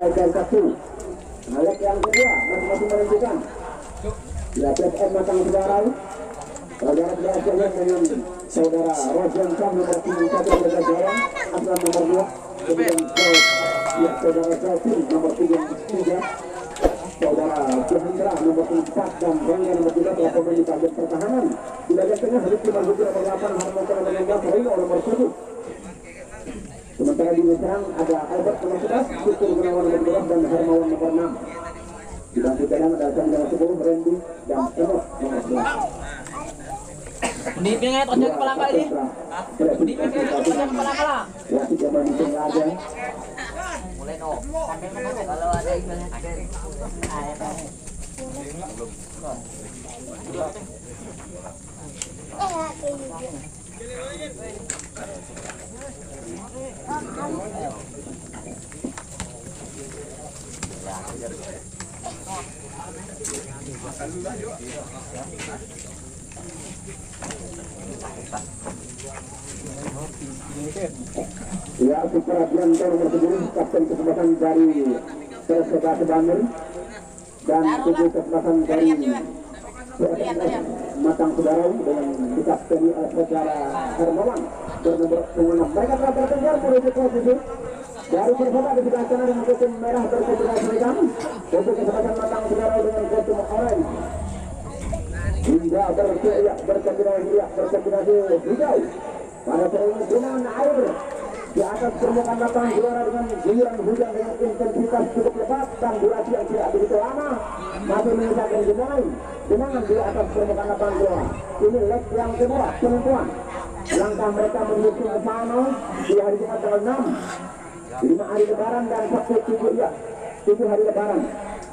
satu. Leg yang kedua masing-masing menentukan. Ya, PSM Matang Segarau. Saudara berhasil dengan saudara Rojan Sam nomor 31 Mereka Jawang, Aslan nomor 2. Kemudian saudara Zalfin nomor 33. Saudara Johendra nomor 4 dan Rangga nomor 3 telah pemain di bagian pertahanan. Di bagian tengah Rizky Marzuki nomor 8, Harmoko nomor 16, Rino nomor 7. Sementara di serang ada Albert nomor 11, Syukur Gunawan nomor 12 dan Hermawan nomor 6. Di bangku cadangan ada Sam nomor 10, Randy dan Enok nomor 11. Penipi nga ito, dyan pala ka ini. Penipi nga ito, dyan pala ka lang. Ya, tidak mendukung aja. Mulai no. Kalau ada ikan ya, Supra Bianto nomor 7 kapten kesebelasan dari Persebaya Bandar dan 7 kesebelasan dari PSM Matang Segarau dengan dikapteni saudara Hermawan bernomor 6. Mereka telah bertengkar menuju posisi dari Persebaya di sebelah kanan dengan kostum merah berkombinasi hitam, untuk kesebelasan Matang Segarau dengan kostum orange hingga berkombinasi hijau. Pada permainan air di atas permukaan lapangan gelora dengan guyuran hujan dengan intensitas cukup lebat dan durasi yang tidak begitu lama masih menyisakan genangan di atas permukaan lapangan gelora. Ini leg yang kedua penentuan langkah mereka menuju ke final di hari Jumat tanggal 6, 5 hari Lebaran dan Sabtu 7 hari Lebaran,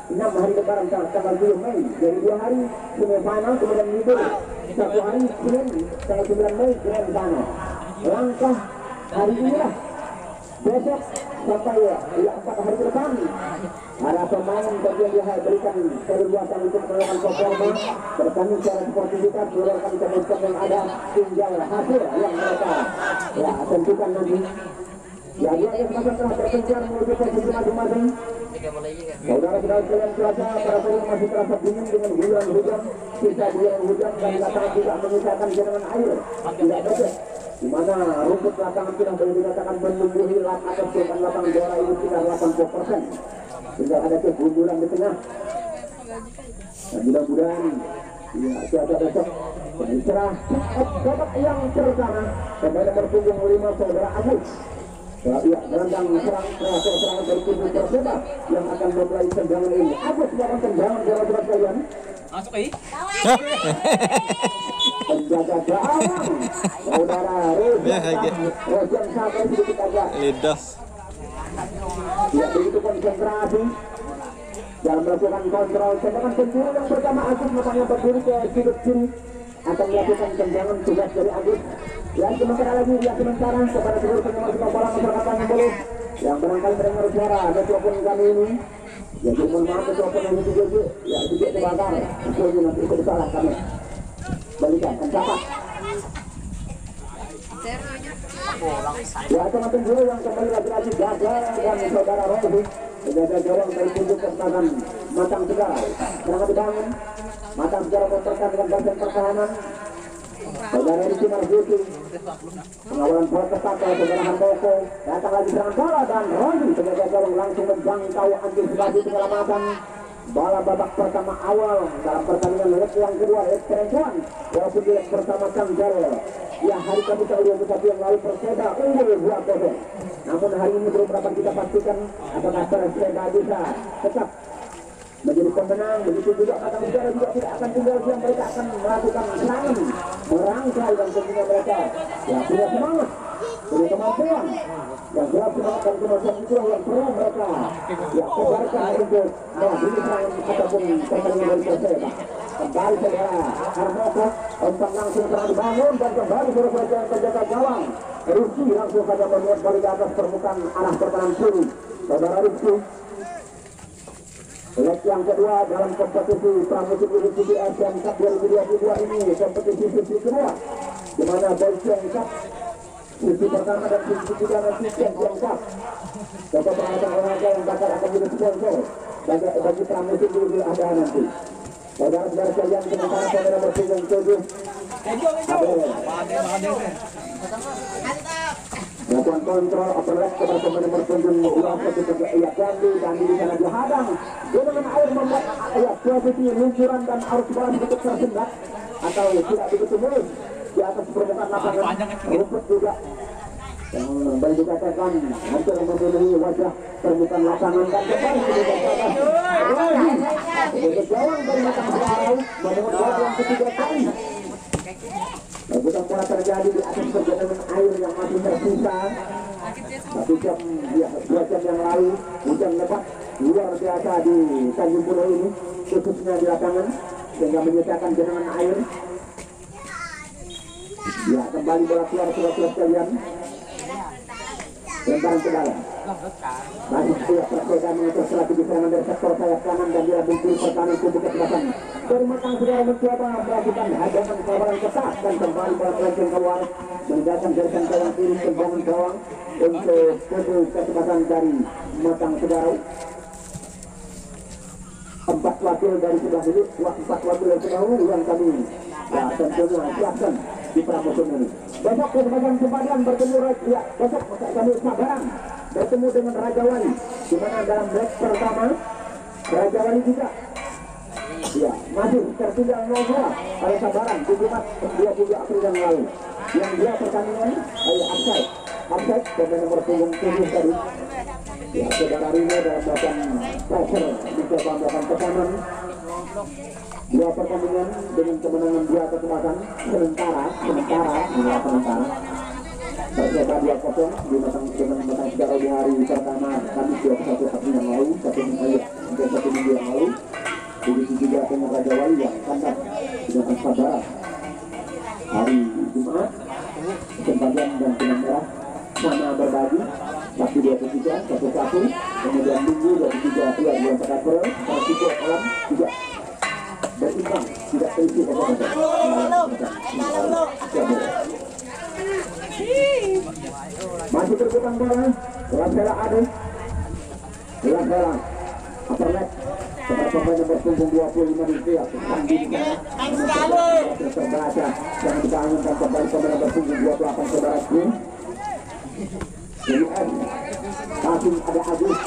6 hari Lebaran tanggal 7 Mei. Jadi 2 hari semifinal kemudian libur 1 hari Senin tanggal 9 Mei grand final. Langkah hari inilah besok sampai ya 4 hari ke depan para pemain kemudian diberikan keleluasan untuk melakukan performa bertanding secara sportivitas mengeluarkan cabang yang ada tinggal hasil yang mereka ya tentukan nanti. Ya, dia masih telah bertengkar menuju posisi masing-masing. Saudara sudah sekalian cuaca para pemain masih terasa dingin dengan guyuran hujan, sisa guyuran hujan dan lapangan tidak menyisakan genangan air. Tidak betul. Di mana rumput lapangan sudah boleh dikatakan menumbuhi atas permukaan lapangan gelora ini sekitar 80%. Sudah ada kegundulan di tengah. Dan mudah-mudahan ya cuaca besok cerah. Babak yang pertama pemain nomor punggung 5 saudara Agus. Ya, gelandang serangan dari tubuh Persebaya yang akan memulai tendangan ini. Agus melakukan tendangan saudara sekalian. masuk Penjaga gawang saudara Rojan sampai sedikit agak lidah. ya begitu konsentrasi dalam melakukan kontrol tendangan penjuru yang pertama. Agus makanya berdiri ke sudut kiri akan melakukan tendangan tugas dari Agus. Dan sementara lagi dia sementara kepada seluruh penggemar sepak bola masyarakat Tanjung yang barangkali mendengar suara mikrofon kami ini. Jadi mohon maaf mikrofon yang itu juga ya sedikit terbakar. Itu nanti itu salah kami. Balikan dan catat. Ya teman-teman dulu yang kembali lagi-lagi gagal dan saudara Robi menjaga gawang dari tunjuk kesempatan Matang Segarau. Serangan dibangun. Matang Segarau mempertahankan dengan bagian pertahanan. Saudara Rizky Marzuki pengawalan bola ketat oleh saudara Harmoko. Datang lagi serangan bola dan Robi penjaga gawang langsung menjangkau antisipasi penyelamatan bola babak pertama awal dalam pertandingan leg yang kedua, leg penentuan. Walaupun di leg pertama Kanjal ya hari Kamis 21 yang lalu Persebaya unggul 2-0. Namun hari ini belum dapat kita pastikan apakah Persebaya bisa tetap menjadi pemenang. Begitu juga Matang Segarau juga tidak akan tinggal diam, mereka akan melakukan serangan merangkai dan tentunya mereka ya punya semangat, punya kemampuan dan jelas semangat dan kemampuan itulah yang perlu mereka ya kejarkan untuk menghadapi serangan ataupun pertandingan dari Persebaya. Kembali saudara Harmoko umpan langsung serang dibangun dan kembali saudara penjaga gawang Rizky langsung saja membuat balik ke atas permukaan arah pertahanan kiri. Saudara Rizky leg yang kedua dalam kompetisi pramusim University Asian Cup 2022 ini, kompetisi sesi kedua di mana Boys Young Cup sisi pertama dan sisi kedua nanti yang lengkap. Bapak peralatan olahraga yang bakal akan jadi sponsor bagi pramusim dulu ada nanti. Saudara-saudara sekalian, sementara saudara nomor 7 melakukan kontrol overlap kepada pemain nomor 7 ia Gandhi di sana dihadang dengan air membuat posisi luncuran dan arus bola sedikit tersendat atau tidak begitu mulus di atas permukaan lapangan. Rumput juga yang baik dikatakan hampir memenuhi wajah permukaan lapangan dan kembali ke gawang dari Matang Segarau menemukan bola yang ketiga kali. Bukan bola terjadi di atas perjalanan air yang masih tersisa. 2 jam yang lalu hujan lebat luar biasa di Tanjung Pulau ini, khususnya di lapangan, sehingga menyisakan genangan air. Ya, kembali bola keluar surat-surat sekalian. Lemparan ke dalam. Masih siap Perseda mengatur strategi serangan dari sektor sayap kanan dan dia bungkul pertahanan kubu ke belakang. Dari Matang Segarau mencoba melakukan hadangan kawaran ketat dan kembali bola melenceng keluar meninggalkan garisan gawang kiri tembangan gawang untuk kubu kesempatan dari Matang Segarau. 4 wakil dari sebelah ini, 4 wakil dari sebelah ini yang kami tentunya siapkan di pramusim ini. Besok kesempatan sempadan bertemu besok kami Sabaran bertemu dengan Raja Wali, di mana dalam leg pertama Raja Wali juga masih tertinggal 0-2 pada Sabaran di Jumat 20 April yang lalu. Yang dia pertandingan offside pemain nomor 7 tadi. Saudara Rino dalam melakukan pressure mencoba melakukan tekanan. 2 pertandingan dengan kemenangan 2 kesempatan sementara Perseda 2-0 di Matang Segarau di hari pertama Kamis 21 April yang lalu, 1 minggu yang lalu. Begitu juga dengan Raja Wali yang kandas dengan Sabaran hari Jumat, kesempatan dan benang merah sama berbagi. Sabtu 23 1-1, kemudian Minggu 23 24 April Persiko Alam juga berimbang, tidak terisi masih berputar bola. Lasela Ade upper leg kepada pemain nomor punggung 25 Rupiah terbaca dan dibangunkan kembali pemain nomor punggung 28 saudara Green. Masih ada Agus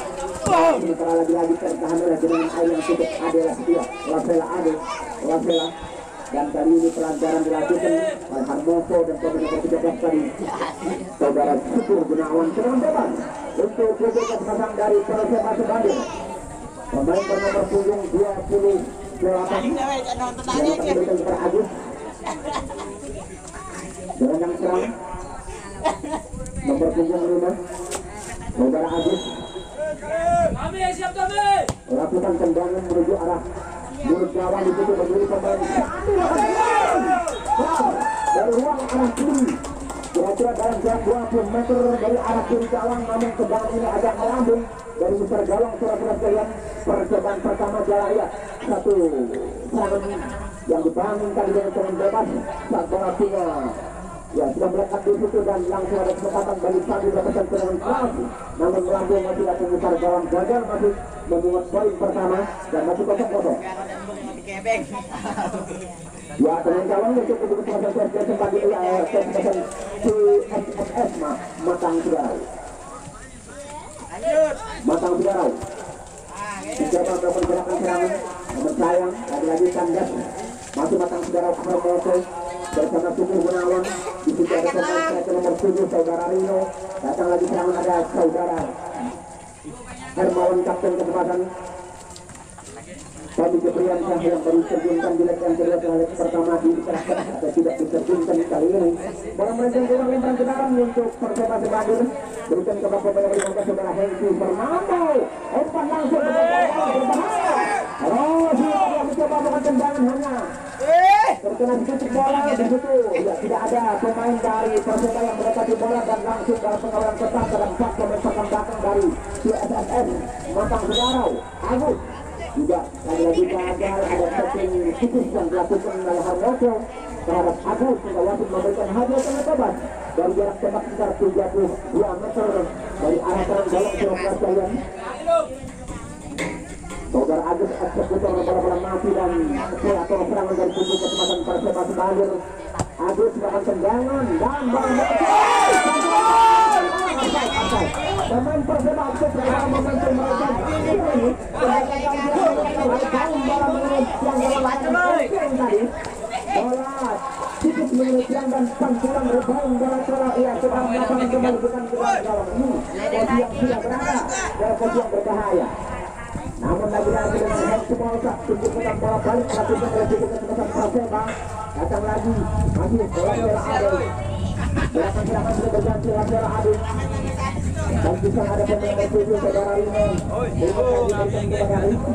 sementara lagi-lagi tertahan oleh dengan air yang cukup. Adalah dia Lasela dan kali ini pelancaran dilakukan oleh Harmoko dan pemain nomor 13 tadi saudara Syukur Gunawan. Serangan bebas untuk kubu kesempatan dari Persema Sebadir. Pemain bernomor punggung 28 yang diberikan kepada Agus. Gelandang serang nomor punggung 5 saudara Agus melakukan tendangan menuju arah mulut gawang. Di situ berdiri pemain dari ruang arah kiri, kira-kira dalam jarak 20 meter dari arah kiri gawang, namun tendangan ini agak melambung dari besar gawang. Surat-surat sekalian, percobaan pertama Jalaya, satu serangan yang dibangun tadi dengan serangan bebas saat bola sudah melekat di situ dan langsung ada kesempatan bagi Sandi mendapatkan serangan keras, namun melambung masih datang besar gawang, gagal masih membuat poin pertama dan masih 0-0. Dengan gawang untuk kesempatan sebagai kesempatan CSS Matang Segarau. Mencoba melakukan gerakan serangan, namun sayang lagi-lagi kandas. Masih Matang Segarau Harmoko bersama Syukur Gunawan. Di situ ada pemain nomor 7 saudara Rino. Datang lagi serangan, ada saudara Hermawan kapten kesempatan. Tadi Kepriansyah yang baru terjunkan di leg yang kedua setelah leg pertama dikerahkan atau tidak diterjunkan kali ini. Bola melenceng keluar, lemparan ke dalam untuk Persema Sebadir. Berikan ke bapak pemain nomor saudara Hengki Fernando. Umpan langsung ke bawah, berbahaya. Dia mencoba melakukan tendangan hanya terkena sedikit bola di situ. Tidak ada pemain dari Persema yang mendekati bola dan langsung dalam pengawalan ketat dalam 4 pemain belakang dari CSSN Matang Segarau. Agus juga lagi-lagi gagal, ada setting tipis yang dilakukan oleh Harmoko terhadap Agus hingga wasit memberikan hadiah tanda tobat dari jarak tembak sekitar 32 meter dari arah kanan gawang Siroklas Giant. Saudara Agus eksekutor bola-bola mati dan atau serangan dari kubu kesempatan Perseba Sebalir. Agus melakukan tendangan dan pemain Perseba Agus dalam momentum mereka ini bola tipis mengenai tiang dan pantulan rebound bola bola ia sedang melakukan kembali bukan ke dalam ini posisi yang tidak berada dalam posisi yang berbahaya. Namun lagi-lagi dengan hand to ball tunjukkan bola balik melakukan resiko kesempatan Perseba datang lagi masih bola bola Adel gerakan serangan sudah berganti bola Adel dan bisa ada pemain bertujuh saudara Rino diberikan kepada Riki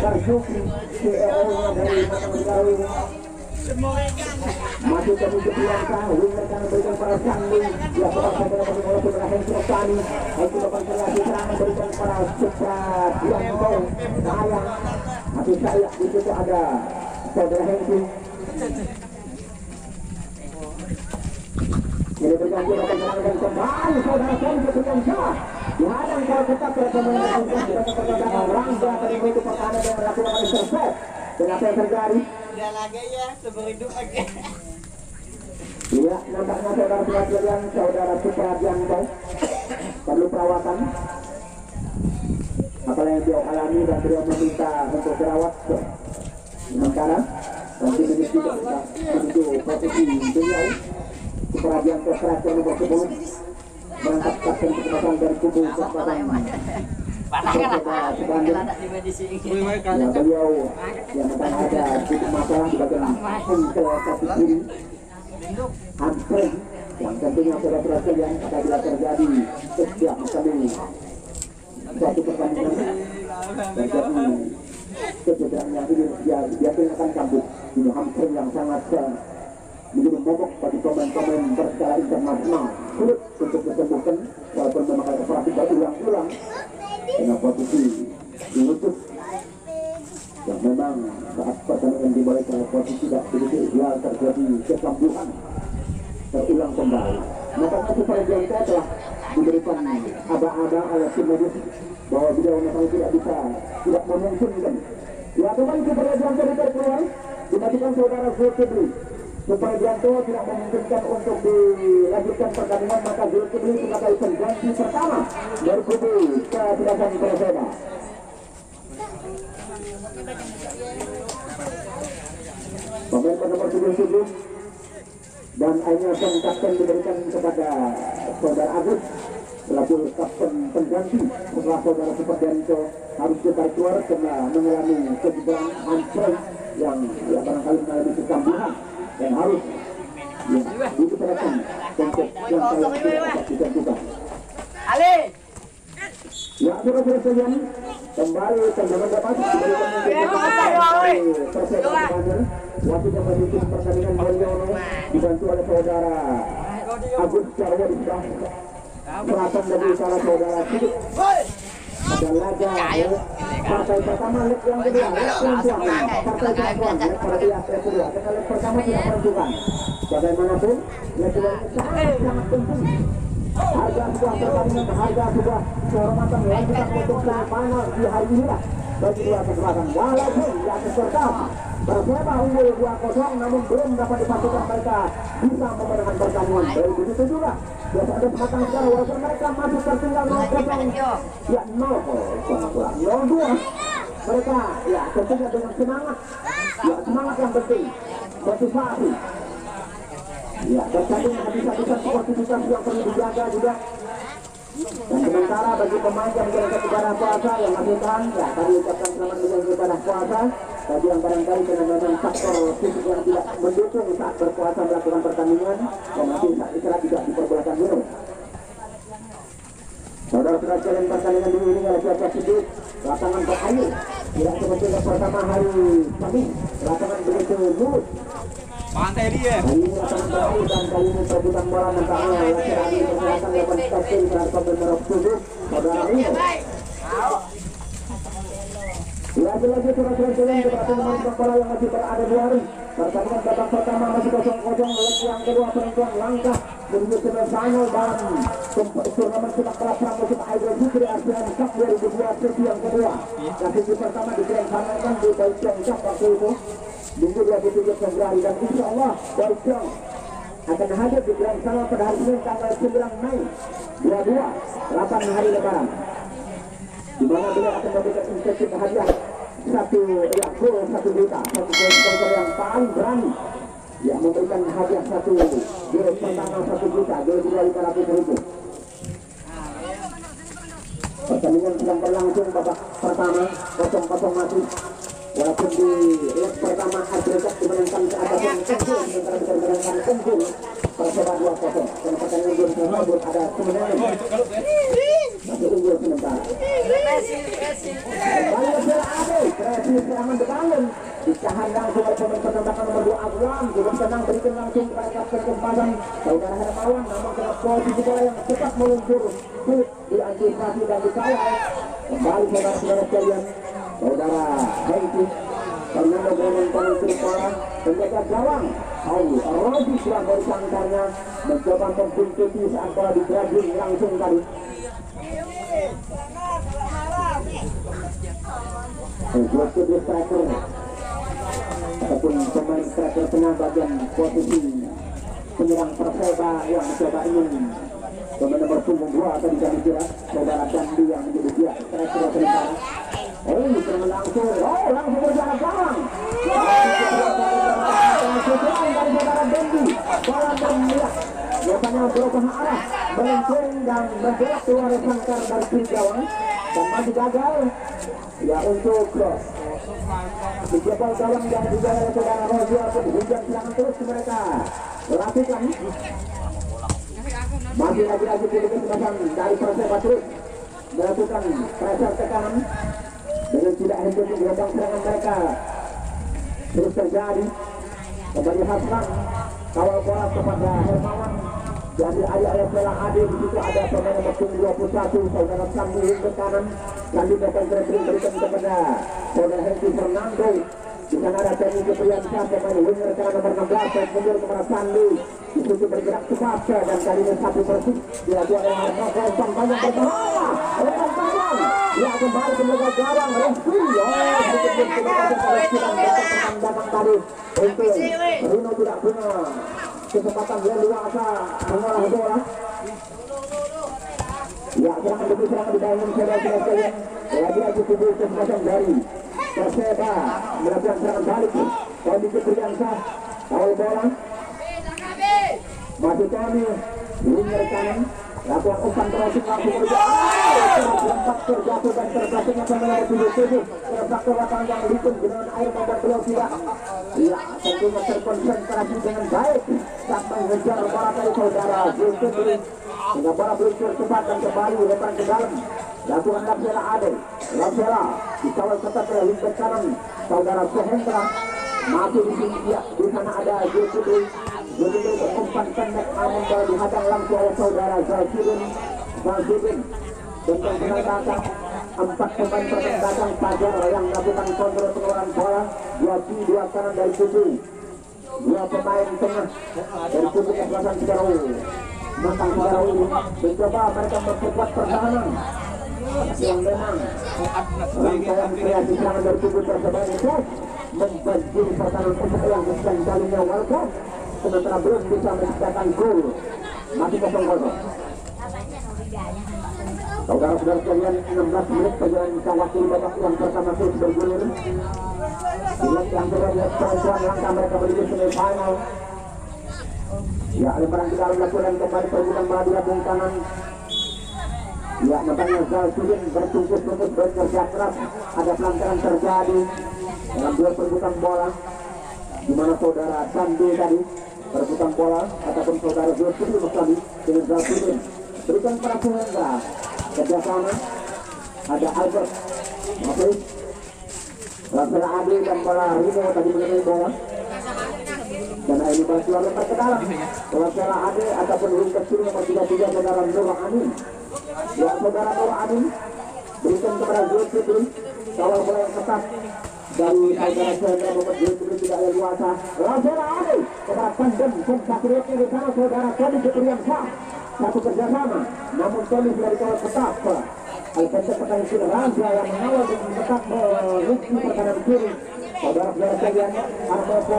Marzuki CEO dari Mataram masih kami kebiasaan winger kami berikan para Sandi dia tetap saudara bola bola Henki Oktani Henki Oktani serangan berikan para Supra Dianto sayang masih saya di situ ada saudara Henki ini berganti akan serangan kembali saudara Henki Priyansa dihadang kalau tetap pemain pertahanan Rangga tadi itu pertahanan yang melakukan intercept dan apa yang terjadi udah lagi ya seberhidup lagi. Iya, nampaknya saudara pelatihan saudara Supradianto perlu perawatan. Apa yang beliau alami dan beliau meminta untuk dirawat. Sementara nanti ini juga menuju posisi beliau Supradianto striker nomor 10 berangkat kapten kesempatan dari kubu kesempatan. Beliau yang akan ada sedikit masalah di bagian ke kaki kiri hamstring yang tentunya saudara-saudara yang apabila terjadi setiap kali suatu pertandingan terjadi kecederaan yang ini biasanya akan kambuh ini hamstring yang sangat menjadi momok bagi pemain-pemain berskala internasional sulit untuk disembuhkan walaupun memakai operasi berulang-ulang dengan posisi dilutut yang memang saat pertandingan dimulai pada posisi tidak begitu ideal terjadi kekambuhan terulang kembali. Nampaknya Supradianto telah diberikan aba-aba oleh tim medis bahwa beliau memang tidak memungkinkan. Ya teman Supradianto ditarik keluar dimatikan saudara Zulkifli. Supradianto tidak memungkinkan untuk dilanjutkan pertandingan maka Zulkifli sebagai pengganti pertama dari kubu kesebelasan Perseba. Pemain nomor 77 dan akhirnya sang kapten diberikan kepada saudara Agus selaku kapten pengganti setelah saudara Supradianto harus ditarik keluar karena mengalami cederaan hamstring yang barangkali mengalami kekambuhan dan harus diberikan untuk yang tidak ditentukan. Ali. Ya, saudara-saudara sekalian, kembali tendangan dapat wasit yang memimpin pertandingan Mulyono dibantu oleh saudara Agus Jarwo di sebelah selatan dari utara saudara Sidik dan laga partai pertama leg yang kedua partai perempuan pada pihak kedua leg pertama tidak menentukan bagaimanapun leg kedua sangat penting harga sebuah pertandingan harga sebuah kehormatan yang kita butuhkan mana di hari ini lah bagi dua kesempatan walaupun di atas kertas Perseba unggul 2-0 namun belum dapat dipastikan mereka bisa memenangkan pertandingan dari begitu juga biasa ada pematang secara walaupun mereka masih tertinggal 0-0 ya 0-2 mereka ya tentunya dengan semangat ya semangat yang penting motivasi ya dan tadi bisa sportivitas yang perlu dijaga juga dan sementara bagi pemain yang menjalankan ibadah puasa yang masih tahan ya tadi ucapkan selamat menjalankan ibadah puasa bagi yang barangkali karena memang faktor fisik yang tidak mendukung saat berpuasa melakukan pertandingan dan nanti saat istirahat tidak diperbolehkan dulu. Saudara-saudara sekalian pertandingan dulu ini oleh cuaca sedikit lapangan berair tidak seperti yang pertama hari Kamis lapangan begitu mulus. Pantai dia. Kali ini lapangan berair dan kali ini perebutan bola nampaknya laki-laki pergerakan lakukan stoping terhadap pemain merah 7 saudara Rino. Lagi-lagi surat-surat jalan kepada pemain sepak bola yang masih berada di hari. Pertandingan babak pertama masih 0-0. Leg yang kedua penentuan langkah menuju semifinal dalam turnamen sepak bola pramusim Idul Fitri ASEAN Cup 2002 sesi yang kedua. Sesi pertama dilaksanakan di Baicheng Cup waktu itu Minggu 27 Februari, dan insya Allah Baicheng akan hadir di Grand Final pada hari Senin tanggal 9 Mei 22, 8 hari Lebaran, di mana beliau akan memberikan insentif hadiah satu juta, satu sponsor yang paling berani ya memberikan hadiah satu gol pertama 1 juta, gol kedua 500.000. Pertandingan sedang berlangsung babak pertama 0-0 masih, walaupun di leg pertama agregat dimenangkan ke atas yang unggul, sementara dimenangkan unggul Perseba 2-0, dan pertandingan game tersebut ada kemenangan masih unggul sementara. Kembali ke Ade, kreasi serangan dibangun, ditahan langsung oleh pemain penembakan nomor 2 Agwan, juga tenang berikan langsung kepada kapten kesempatan saudara Hermawan, namun kena posisi bola yang cepat meluncur, sulit diantisipasi dan dikawal. Kembali saudara-saudara sekalian, saudara Hengki Fernando memenangkan untuk bola, penjaga gawang Rozi sudah dari sangkarnya mencoba membuntuti saat bola digrabbing langsung tadi. Untuk di striker ataupun pemain striker tengah bagian posisi penyerang Perseba yang mencoba ingin pemain nomor punggung 2 atau diganti kira saudara Dandi yang menjadi dia striker sementara. Langsung berjalan belakang. Dari saudara Dandi, bola bermiliak, biasanya berubah arah, melenceng dan bergerak keluar sangkar dari kiri gawang dan masih gagal. Ya untuk cross. Dijebol gawang yang dijaga oleh saudara Rozi, hujan serangan terus mereka lakukan. Masih lagi-lagi kesempatan dari Perseba terus melakukan pressure tekanan dengan tidak henti gelombang serangan mereka terus terjadi. Kembali Hasran kawal bola kepada Hermawan, jadi ayah Bela Ade. Di situ ada pemain nomor 21 saudara Sandi ke kanan, Sandi akan berikan kepada saudara Henry Fernando. Di sana ada Tony Kepriyansyah, pemain winger kanan nomor 16 dan mundur kepada Sandi. Di situ bergerak cepat dan kali ini satu persib dilakukan oleh Hermawan. Umpan panjang berbahaya, umpan panjang dia kembali ke belakang gawang. Reski tadi untuk Rino tidak punya kesempatan, dia luasa mengolah bola. Ya, serangan demi serangan dibangun saudara-saudara sekalian. Lagi-lagi tubuh kesempatan dari Perseba melakukan serangan balik. Tony Kepriyansyah kawal bola, masih Tony winger kanan lakukan umpan crossing langsung terlempat terjatuh dan terjatuhnya pemain 77 terfaktor lapangan yang licin dengan air membuat beliau tidak tentunya terkonsentrasi dengan baik saat mengejar bola dari saudara Zulkifli, sehingga bola meluncur cepat dan kembali lebar ke dalam. Lakukan Lapsela Ade, Lapsela dikawal ketat oleh winger kanan saudara Sohendra, masih di sini di sana ada Zulkifli. Jadi umpan pendek namun bola dihadang langsung oleh saudara Zalfidin tentang penantang 4 pemain penantang Fajar yang melakukan kontrol pengeluaran bola, 2 kanan dari tubuh, 2 pemain tengah dari tubuh kesempatan Sekarau. Matang Sekarau ini mencoba mereka memperkuat pertahanan yang memang rangkaian kreasi serangan dari tubuh tersebut itu membanjiri pertahanan untuk yang kesekian kalinya Walcott, sementara belum bisa menciptakan gol. Masih 0-0. Saudara-saudara sekalian, 16 menit perjalanan kita waktu babak yang pertama terus bergulir. Di yang kedua perempuan langkah mereka menuju semifinal. Ya, lemparan ke dalam lakukan kembali perbuatan Madura bung kanan. Ya, nampaknya Zalfidin bertungkus-tungkus bekerja keras. Ada pelanggaran terjadi dalam 2 perbuatan bola, di mana saudara Sandi tadi perbuatan bola ataupun saudara Zulkifli tadi dengan Zalfidin berikan para Suhendra kerjasama. Ada Albert Mafis, Lapsela Ade dan bola Rino tadi mengenai bola, dan ini bola keluar lepas ke dalam. Lapsela Ade ataupun ring kecil nomor 33 saudara Nur Amin. Ya, saudara Nur Amin berikan kepada Zulkifli. kawal bola yang ketat dari saudara Sandra nomor 23 tidak ada luasa. Langsung ada kepada Pandem sensasinya di sana saudara Tony Keprian sah. Satu kerjasama, namun Tony sudah dikawal ketat. Alpencer pertahanan kiri Raja yang mengawal dengan ketat menuju pertahanan kiri. Saudara-saudara sekalian, Harmoko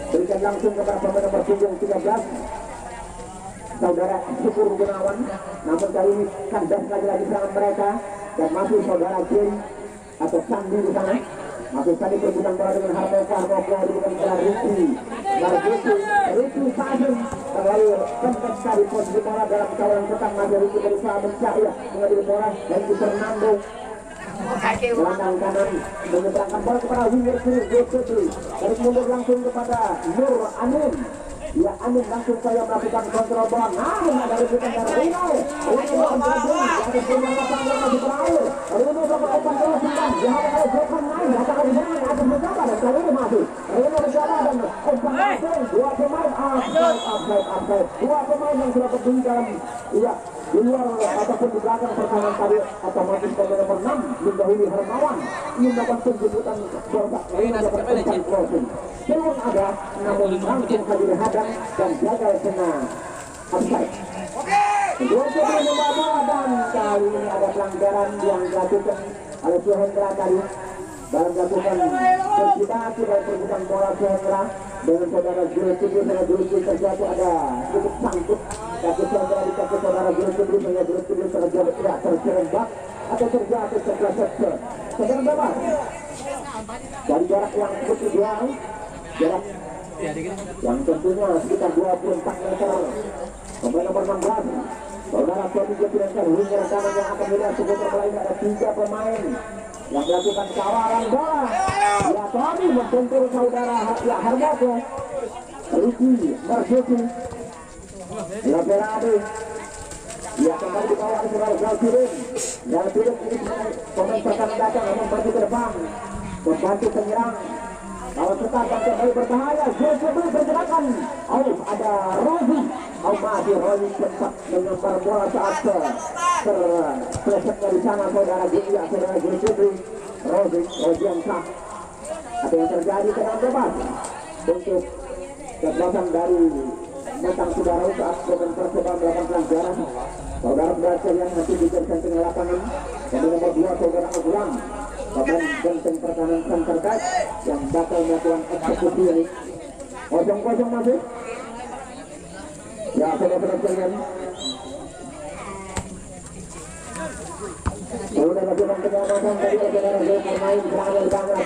berikan langsung kepada pemain nomor punggung 13. Saudara Syukur Gunawan, namun kali ini kandas lagi serangan mereka dan masih saudara Jin atau Sandi di sana. Masih Sandi perebutan bola dengan Harmoko diberikan kepada Ricky Fasim terlalu kencang sekali posisi bola dalam kawalan ketat. Masih Ricky berusaha mencari mengambil bola dan di Fernando gelandang kanan menyeberangkan bola kepada winger kiri Jokowi, tarik mundur langsung kepada Nur Amin. Ya Amin langsung saya melakukan kontrol bola, namun ada rebutan dari Rino. Ini melakukan gabung, ada penyangkapan yang masih berakhir. Rino melakukan open bola singkat, dihalang oleh Jokowi naik, datang di sana, ada mencoba dan kali ini masih Rino mencoba dan open langsung, dua pemain offside. Dua pemain yang sudah berdiri dalam di luar ataupun di belakang pertahanan tadi otomatis pemain nomor 6 mendahului Hermawan ingin melakukan penjemputan bola ini melakukan crossing. Belum ada, namun langsung saja dihadang dan gagal kena offside. Dua pemain membawa bola dan kali ini ada pelanggaran yang dilakukan oleh Suhendra tadi dalam melakukan persidasi dan perbuatan bola Suhendra dengan saudara Zulkifli. Saudara Zulkifli terjatuh ada cukup sangkut kaki Suhendra di kaki saudara Zulkifli sehingga Zulkifli terjatuh tidak terserembak atau terjatuh terpleset sedang bebas dari jarak yang cukup ideal, jarak yang tentunya sekitar 24 meter. Pemain nomor 16 saudara Tony Keprian winger kanan yang akan melihat seputar bola ini ada 3 pemain yang melakukan kawalan bola. Ya Tony membentur saudara Harmoko, Ricky Marzuki, Laberade. Ya kembali dikawal ke saudara Galpirin. Galpirin ini pemain pertahanan datang membantu ke depan, membantu penyerang. Kalau ketat dan kembali berbahaya, Zulkifli bergerakan. Ada Rozi. Masih Rozi cepat menyambar bola saat terpleset dari sana saudara Zulkifli. Rozi yang sah. Apa yang terjadi tenang bebas untuk kebelasan dari Matang Sudara saat komentar coba melakukan pelanggaran. Saudara-saudara sekalian nanti dijadikan tengah lapangan. Pemain nomor 2 saudara Agulang, pemain benteng pertahanan Santerkat yang bakal melakukan eksekusi ini. Kosong masih. Ya saudara-saudara sekalian, sudah lakukan penyelamatan dari saudara bermain serangan di tengah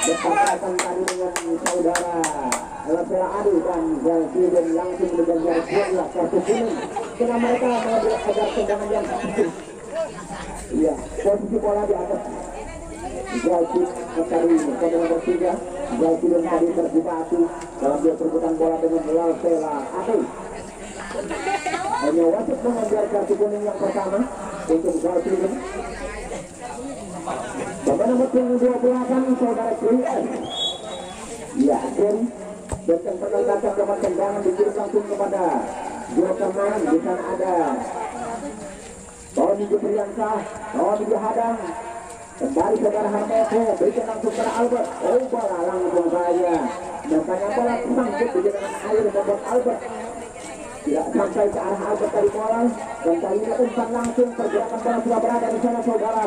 berpapasan tadi dengan saudara Lasera Adi dan Zalfidin langsung berganjar bola kartu kuning karena mereka mengambil agar tendangan yang iya posisi bola di atas Zalfid kali ini pada nomor 3 Zalfidin tadi terjebak dalam dia perbuatan bola dengan Lasera Adi. Hanya wasit mengambil kartu kuning yang pertama untuk Zalfidin. Pemain nomor 28 saudara Krian. Ya, Krian dan penelitian dapat tendangan dikirim langsung kepada Zulkarnain. Di sana ada Tony Keprian sah, Tony dihadang. Kembali saudara Harmoko, berikan langsung kepada Albert. Bola langsung saja. Dan tanya bola sangkut di genangan air membuat Albert tidak sampai ke arah Albert dari bola. Dan kali ini umpan langsung pergerakan bola sudah berada di sana saudara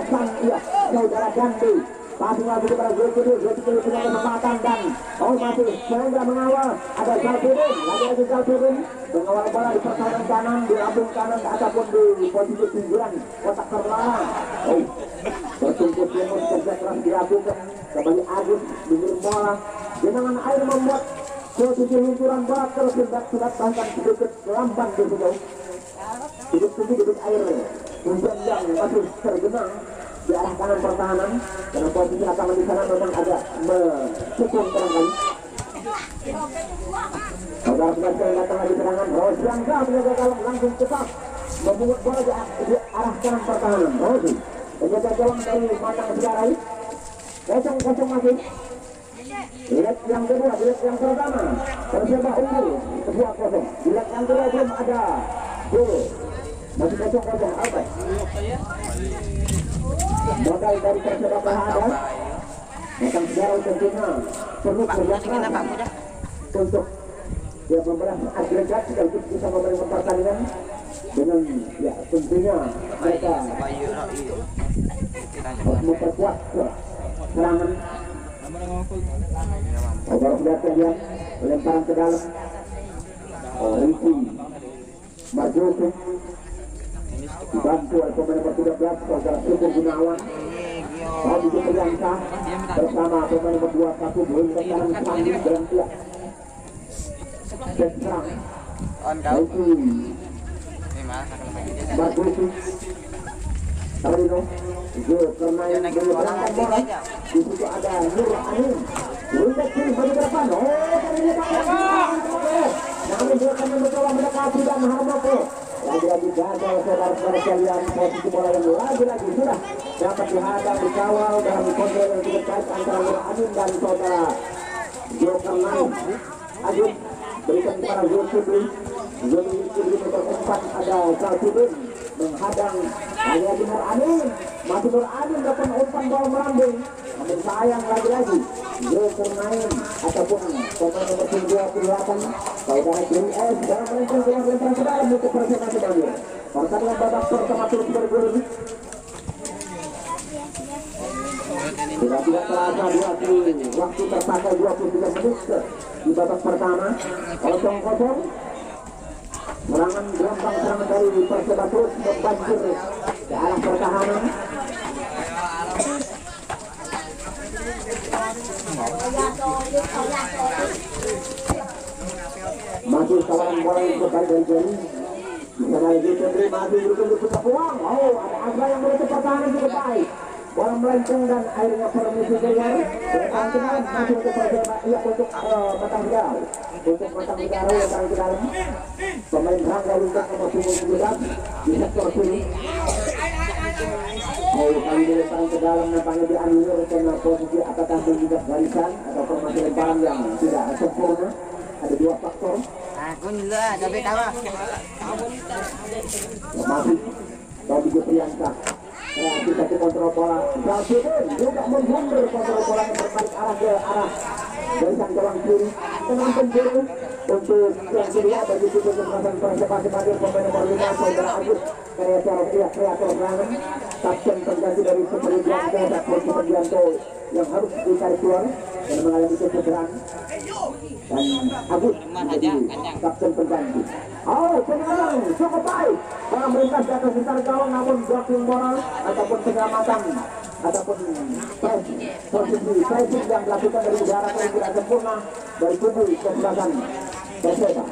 saudara Gandhi. Masih lagi kepada Zulkifli punya kesempatan dan masih Suhendra mengawal. Ada Zalfidin, lagi Zalfidin mengawal bola di pertahanan kanan, di lambung kanan ataupun di posisi pinggiran kotak terlarang. Bertumpuk timur kerja keras dilakukan. Kembali Agus mengirim bola. Genangan air membuat posisi luncuran bola tersendat bahkan sedikit lamban di situ. Sedikit air hujan yang masih tergenang di arah kanan pertahanan karena posisi lapangan di sana memang agak mencukung barangkali. Saudara-saudara yang datang lagi serangan Rosiansa menjaga gawang langsung cepat membuat bola di arah kanan pertahanan. Rosi menjaga gawang dari Matang Sidarai. Kosong masih. Leg yang kedua, leg yang pertama Perseba unggul 2-0. Di leg yang kedua belum ada gol. Masih kosong Albert. modal dari Perseba Prahada. Akan sejarah tentunya perlu kerjasama untuk ya membelah agregat sekaligus bisa memenangkan pertandingan dengan ya tentunya mereka harus memperkuat serangan. Baru lihat dia lemparan ke dalam. Ricky Marjoke dibantu oleh pemain nomor 13 saudara Syukur Gunawan. Tadi Priyansa bersama pemain nomor 21 belum bertahan Sandi dan pihak serang. Ricky Marjoke Tarino Zulkarnain berangkat bola. Di situ ada Nur Anin. Untuk kiri bagi ke depan. Namun dia akan mencoba mendekati dan Harmoko. Lagi-lagi gagal saudara-saudara sekalian. Posisi bola yang lagi-lagi sudah dapat dihadang, dikawal dalam kontrol yang cukup baik antara Nur Anin dan saudara Zulkarnain. Ajun berikan kepada Zulkifli. Zulkifli berempat ada Zulkifli menghadang lagi-lagi Nur Anin. Masih Nur Anin dapat umpan bola merambing. Namun sayang lagi-lagi Zulkarnain ataupun pemain nomor 28 saudara JS dalam melenceng keluar lemparan ke dalam untuk Persema Sebagai pertandingan babak pertama terus bergulir. Tidak terasa waktu terpakai 23 menit di babak pertama 0-0. Serangan gelombang serangan dari Perseba terus membanjir ke arah pertahanan. Masih kawan bola yang kembali dari Jerry. Bisa lagi Jerry masih berusaha peluang. Oh, ada Azra yang menutup pertahanan cukup baik. Bola melenceng dan akhirnya permisi keluar. Lemparan ke dalam masih untuk Perseba. Iya untuk Matang Hidau. Untuk Matang Hidau lemparan ke dalam. Pemain Rangga Lintang nomor 19 di sektor sini. Oh, kali ini lemparan ke dalam nampaknya dianulir karena posisi apakah menginjak barisan atau formasi lemparan yang tidak sempurna. Ada dua faktor. Aku nila, tapi tahu. Masih Bagi Priyansa. Kreatif satu kontrol bola. Zalpidin juga menghundur kontrol bola yang berbalik arah ke arah barisan gawang kiri. Tenang penjuru untuk yang kedua bagi tim kesempatan Perseba sebagai pemain nomor 5 saudara Agus kreator serangan. Kapten pengganti dari Supriyanto dan Supriyanto yang harus ditarik keluar dan mengalami kecederaan. Dan Agus menjadi kapten pengganti. Oh, penyerang cukup baik. Bola melintas di atas sekitar gawang namun blocking bola ataupun penyelamatan ataupun posisi pressing yang dilakukan dari udara yang tidak sempurna dari kubu kesebelasan Perseba.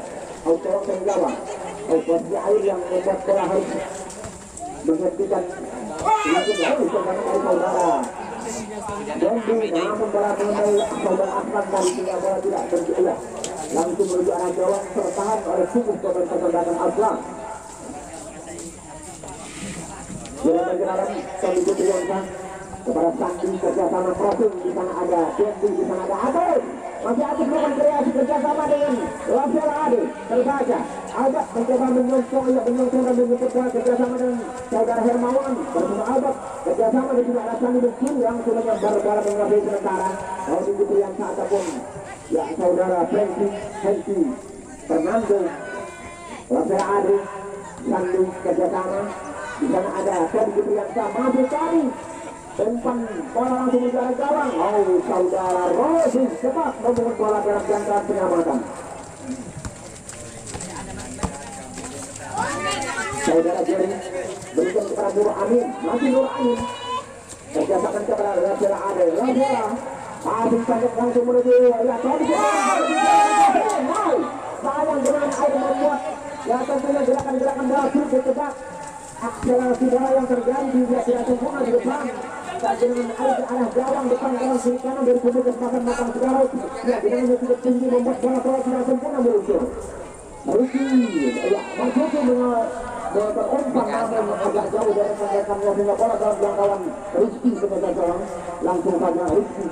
Autorok dari gawang. Posisi air yang membuat bola harus menghentikan langsung dari saudara Dendi, namun bola mengenai saudara Aslan dari tinggal bola tidak berjaya langsung menuju arah gawang tertahan oleh tubuh pemain kesebelasan Aslan. Jalan-jalan kami Priyansa kepada Sandi kerjasama crossing di sana ada Dendi, di sana ada Ade. Masih Ade melakukan kreasi kerjasama dengan Rafael Ade terbaca. Albert mencoba menyongsong dan memperkuat kerjasama dengan saudara Hermawan bersama Albert kerjasama dengan juga ada Sandi Bukti yang sudah bola menguasai sementara. Kalau Minggu Priyansa ataupun ya saudara Henki Fernando Rafael Ade Sandi kerjasama. Di sana ada Minggu Priyansa masih tadi umpan bola langsung menjarah gawang. Oh, saudara Rosi cepat membuat bola dalam jangkauan penyelamatan. Saudara Jerry berikan kepada Nur Amin, masih Nur Amin kerjasakan kepada Rafael Ade. Rafael masih sangat langsung menuju ya tadi sayang dengan air membuat ya tentunya gerakan-gerakan bola cukup cepat. Akselerasi bola yang terjadi tidak sempurna di depan. Tak dengan air ke arah gawang depan gawang kiri kanan dari kubu kesempatan Matang Segarut. Ya dengan cukup tinggi membuat bola tidak sempurna meluncur. Ricky ya masuk berumpan namun agak jauh dari menggunakan sehingga bola dalam jangkauan Rizky sebagai seorang langsung saja Rizky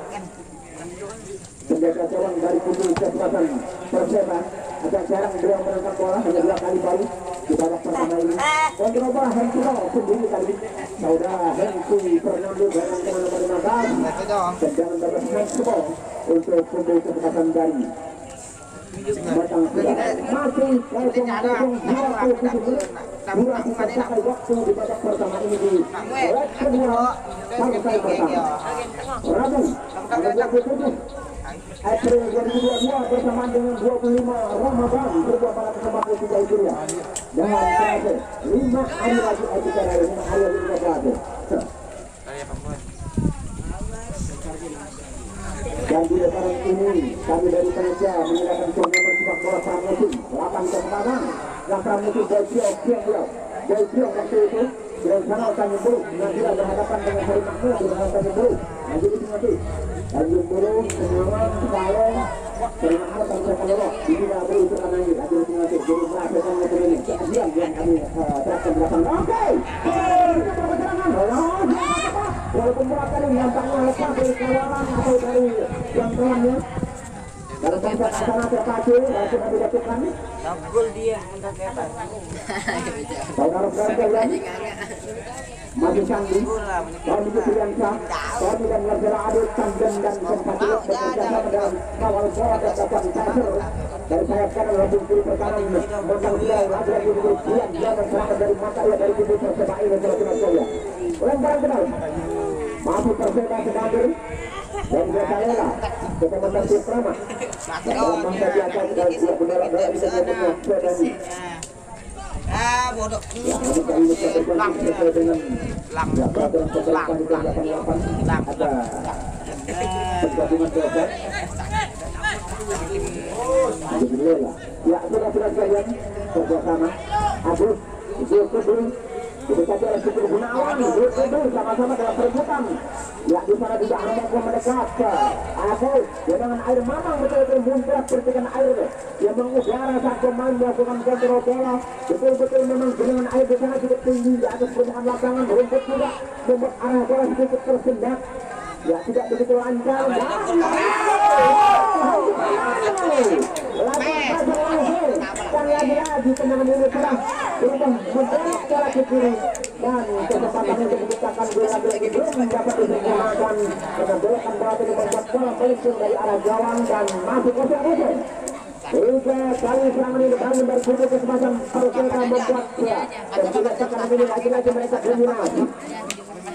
penjaga gawang dari kubu kesempatan Perseba agak jarang beliau menangkap bola hanya 2 kali baru di babak pertama ini. Kontroba Hengkiro sendiri kali saudara Hengki Fernando dengan nomor 15. Tendangan bebas Hengkiro untuk pembeli kesempatan dari Batang Sudah. Masih durasi tercapai waktu di babak pertama ini di leg kedua partai pertama. Rabu 27 April 2022 bersamaan dengan 25 Ramadan 1443 Hijriah. Dan terakhir 5 hari lagi acara ini 5 hari lagi kita terakhir. Dan di lebaran ini kami dari Panitia mengadakan turnamen sepak bola pramusim 8 kesempatan yang pramusim Jaikiong waktu itu dan sana Tanjung Bulu nanti berhadapan dengan Hari Makmur di belakang Tanjung Bulu nanti di sini Tanjung Bulu Semarang Kalong terima kasih dan mereka lorok di sini beri itu kan nanti di sini nanti jadi melakukan motor ini keadilan yang kami terapkan belakang. Oke kita berjalan walaupun berat kali nampaknya lepas dari kawalan atau dari yang temannya dalam tempat sana terpacu masih ada dilakukan Gol dia untuk bebas. saudara-saudara masih Sandi Tony Kepriansa Tony dan Lazara Adit Sandan dan Kompatilat bekerjasama dalam kawal bola dan dapat dicacer dari sayap kanan langsung kiri pertahanan Bintang Sudah lagi-lagi berbulan jalan serangan dari mata dari tubuh Persebaya ini Surabaya lemparan ke dalam masih Persebaya Semandir dan Biasayala kita menang Prama dalam masa biasa dan tidak benar bisa menyebutnya Bodoh. Ya sudah sekalian kerjasama Agus itu saja Syukur Gunawan sama-sama dalam perebutan ya di sana juga Ahmad mendekat ke Agus dia dengan air mamang betul-betul muncrat percikan air dia mengudara saat pemain melakukan kontrol bola betul-betul memang dengan air di sana cukup tinggi di atas permukaan lapangan rumput juga membuat arah bola sedikit tersendat ya tidak begitu lancar dan lagi-lagi tendangan ini telah berubah menjadi cara ke kiri dan kesempatan untuk menciptakan gol lagi belum dapat disempurnakan dengan belokan bola ini membuat bola melintang dari arah gawang dan masih kosong-kosong. Tiga kali serangan ini baru berkumpul kesempatan Persela membuat bola dan tidak sekarang ini lagi-lagi mereka dominasi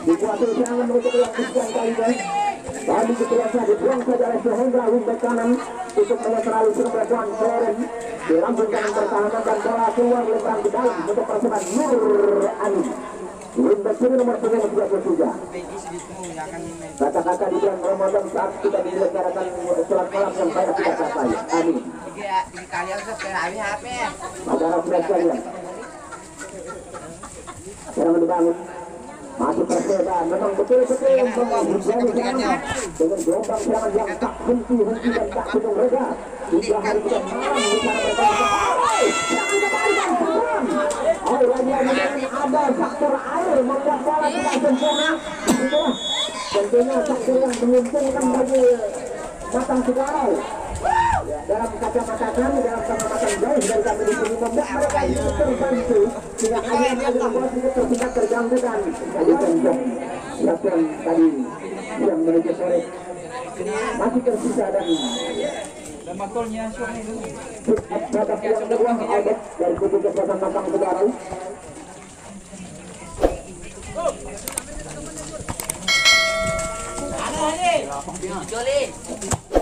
dikuasai serangan menutup yang kesekian kalinya. Tadi Kepriansa dibuang saja oleh Sohendra wingback kanan untuk menyerang melakukan Koren di lambung kanan pertahanan dan bola keluar lempar di dalam untuk persembahan Nur Anin wingback kiri nomor 33. Kata-kata di bulan Ramadan saat kita menyelenggarakan sholat malam yang banyak kita capai. Amin. Saudara-saudara sekalian, serangan dibangun. Masih Persebaya memang betul-betul menjadi serangan dengan gelombang serangan yang tak henti-henti dan tak kunjung reda hingga hari kita malam di sana mereka serangan kembali dan serang lagi-lagi ada faktor air membuat bola tidak sempurna itulah tentunya faktor yang menguntungkan bagi Batang Sudarau dalam kacamata kami dalam kacamata jauh dari kami di sini membuat mereka ini terbantu sehingga akhirnya bola sedikit tersendat terganggu dan tadi contoh latihan tadi yang menuju sore masih tersisa dan matolnya babak yang kedua Albert dari kubu kekuatan Batang Sudarau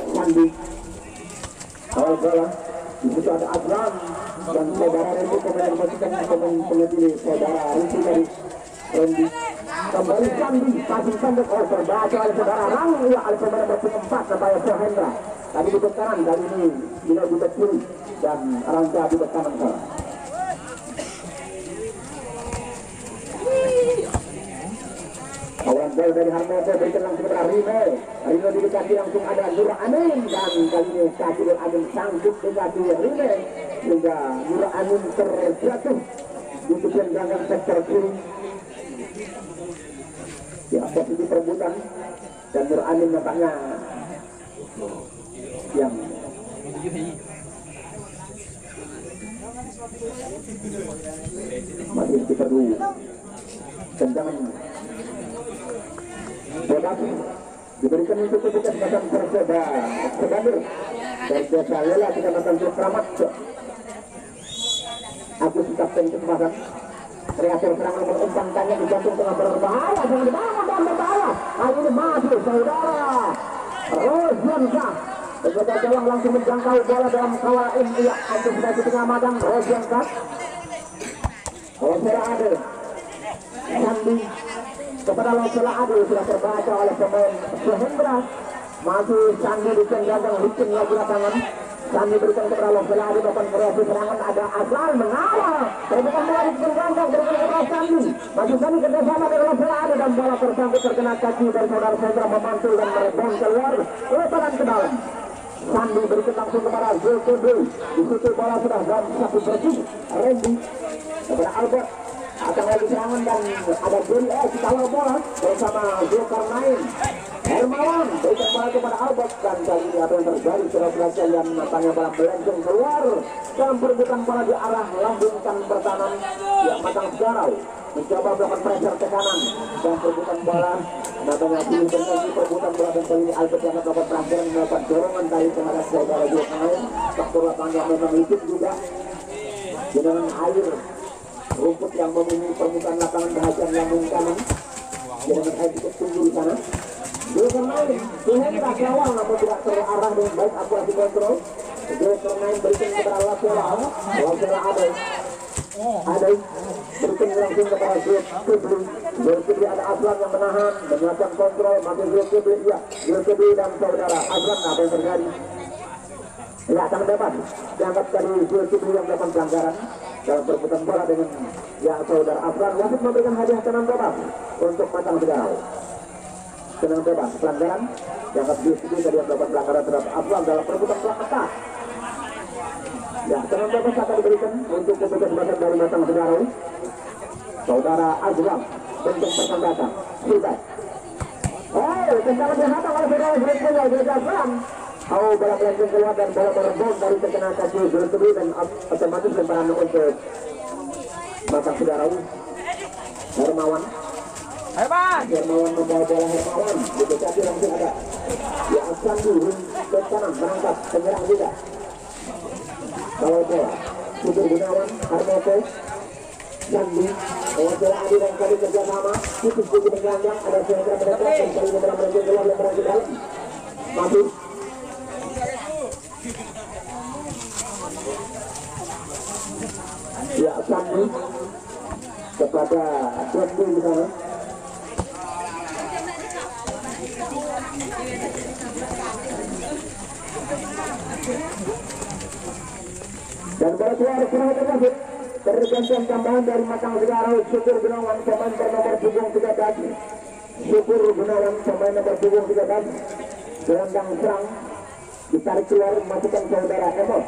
Sandi awal bola di situ ada Azram dan saudara Randy pemain mematikan pemain penyetir saudara Rinci dari Randy kembali Sandi passing pendek terbaca oleh saudara Rangga oleh pemain berkeempat sampai Sohendra tadi di kanan kali ini bila di kiri dan Rangga di kanan salah kawan gol dari Harmoto berikan langsung kepada Rino didekati langsung ada Nur Anin dan kali ini kaki Nur Anin sanggup dekati Rino sehingga Nur Anin terjatuh di bagian belakang sektor kiri ya posisi perebutan dan Nur Anin nampaknya yang Masih diperlu tendangan bebas diberikan untuk kebukaan macam Perseda Sebandir dan Desa Lela Kecamatan Sukramat. Agus kapten kesempatan kreator serangan berumpan tanya di jantung tengah berbahaya, jangan dibangun dan berbahaya. Hal ini maju saudara Rosyansyah. Penjaga gawang langsung menjangkau bola dalam kawal India. Antisipasi tengah madang Rosyansyah. Losela Ade Sandi kepada Losela Ade sudah terbaca oleh pemain Sehendra. Masih Sandi di tenggang licin lagi lapangan. Sandi berikan kepada Losela Ade depan kreasi serangan ada Aslan mengawal. Terbuka bola di tenggang berikan kepada Sandi. Masih Sandi kerjasama dengan Losela Ade dan bola tersangkut terkena kaki dari saudara Sehendra memantul dan merebon keluar lebaran ke dalam. Sandi berikan langsung kepada Zulkifli. Di situ bola sudah dalam satu bersih. Randy kepada Albert akan lagi serangan dan ada Jerry kawal bola bersama Zulkarnain. Hermawan berikan bola kepada Albert dan kali ini apa yang terjadi saudara-saudara yang matanya bola melenceng keluar dalam perebutan bola di arah lambungkan pertahanan yang matang Segarau mencoba melakukan pressure ke kanan dan perebutan bola matanya pilih berganti perebutan bola dan kali ini Albert yang melakukan pelanggaran mendapat dorongan dari terhadap saudara Zulkarnain. Faktor lapangan yang memang licin juga genangan air rumput yang memenuhi permukaan lapangan bahagian lambung kanan. Genangan air cukup tinggi di sana. Zulkarnain Sehendra ke awal namun tidak terarah dengan baik akurasi kontrol. Zulkarnain berikan kepada Losela Ade berikan langsung kepada Zulkifli. Zulkifli ada Aslan yang menahan menyiapkan kontrol. Masih Zulkifli dan saudara Aslan. Apa yang terjadi? Ya, akan dapat dianggap dari Zulkifli yang melakukan pelanggaran dalam perebutan bola dengan ya saudara Aslan. Wasit memberikan hadiah tenang bebas untuk Matang Segarau. Tenang bebas pelanggaran dianggap Zulkifli tadi yang melakukan pelanggaran terhadap Aslan dalam perebutan bola atas. Ya, tenang bebas akan diberikan untuk kesempatan dari Matang Segarau. Saudara Azram untuk persangkatan sudah. Tendangan yang datang oleh saudara Zulkifli Azram. Bola melenceng keluar dan bola merebon dari terkena kaki Zulkifli dan otomatis lemparan untuk Matang Segarau. Hermawan membawa bola Hermawan didekati langsung ada ya Sandi ke kanan berangkat penyerang juga. Kalau bola Putur Gunawan Harmoko Sandi Losela Ade dan kali kerjasama putus di tenggang ada Sehendra mendekat dan kali bola melenceng keluar lemparan ke dalam masih ya Sandi kepada Sandi di sana. Dan bola keluar kurang termasuk tergantian tambahan dari Matang Segarau. Syukur Gunawan pemain bernomor punggung 13. Syukur Gunawan pemain nomor punggung 13. Gelandang serang ditarik keluar masukkan saudara Emos.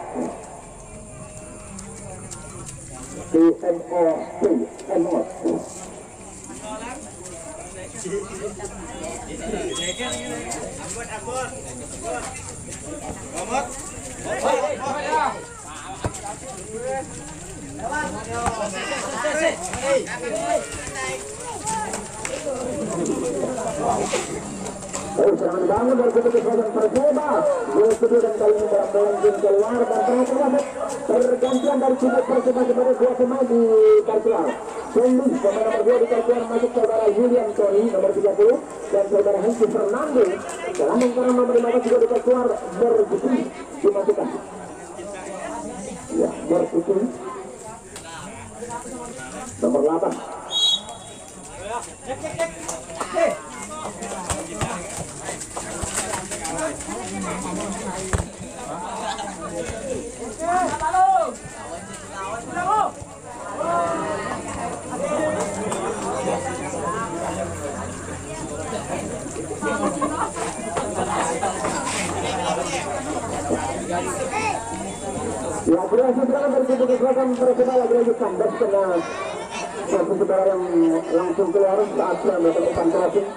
Emos. Serangan bangun dari keputusan Perseba. Zulkifli dan kali ini bola melenceng keluar dan termasuk pergantian dari kubu Perseba kepada dua pemain di Kartuar. Pemain nomor 2 di Kartuar masuk saudara Julian Tony nomor 30 dan saudara Henki Fernando. Dalam karena nomor 15 juga di Kartuar Berputih dimasukkan. Ya, Berputih nomor 8. Ya, berhasil serangan dari kubu selatan Perseba lagi lanjutkan dan kena satu saudara yang langsung keluar saat melakukan umpan crossing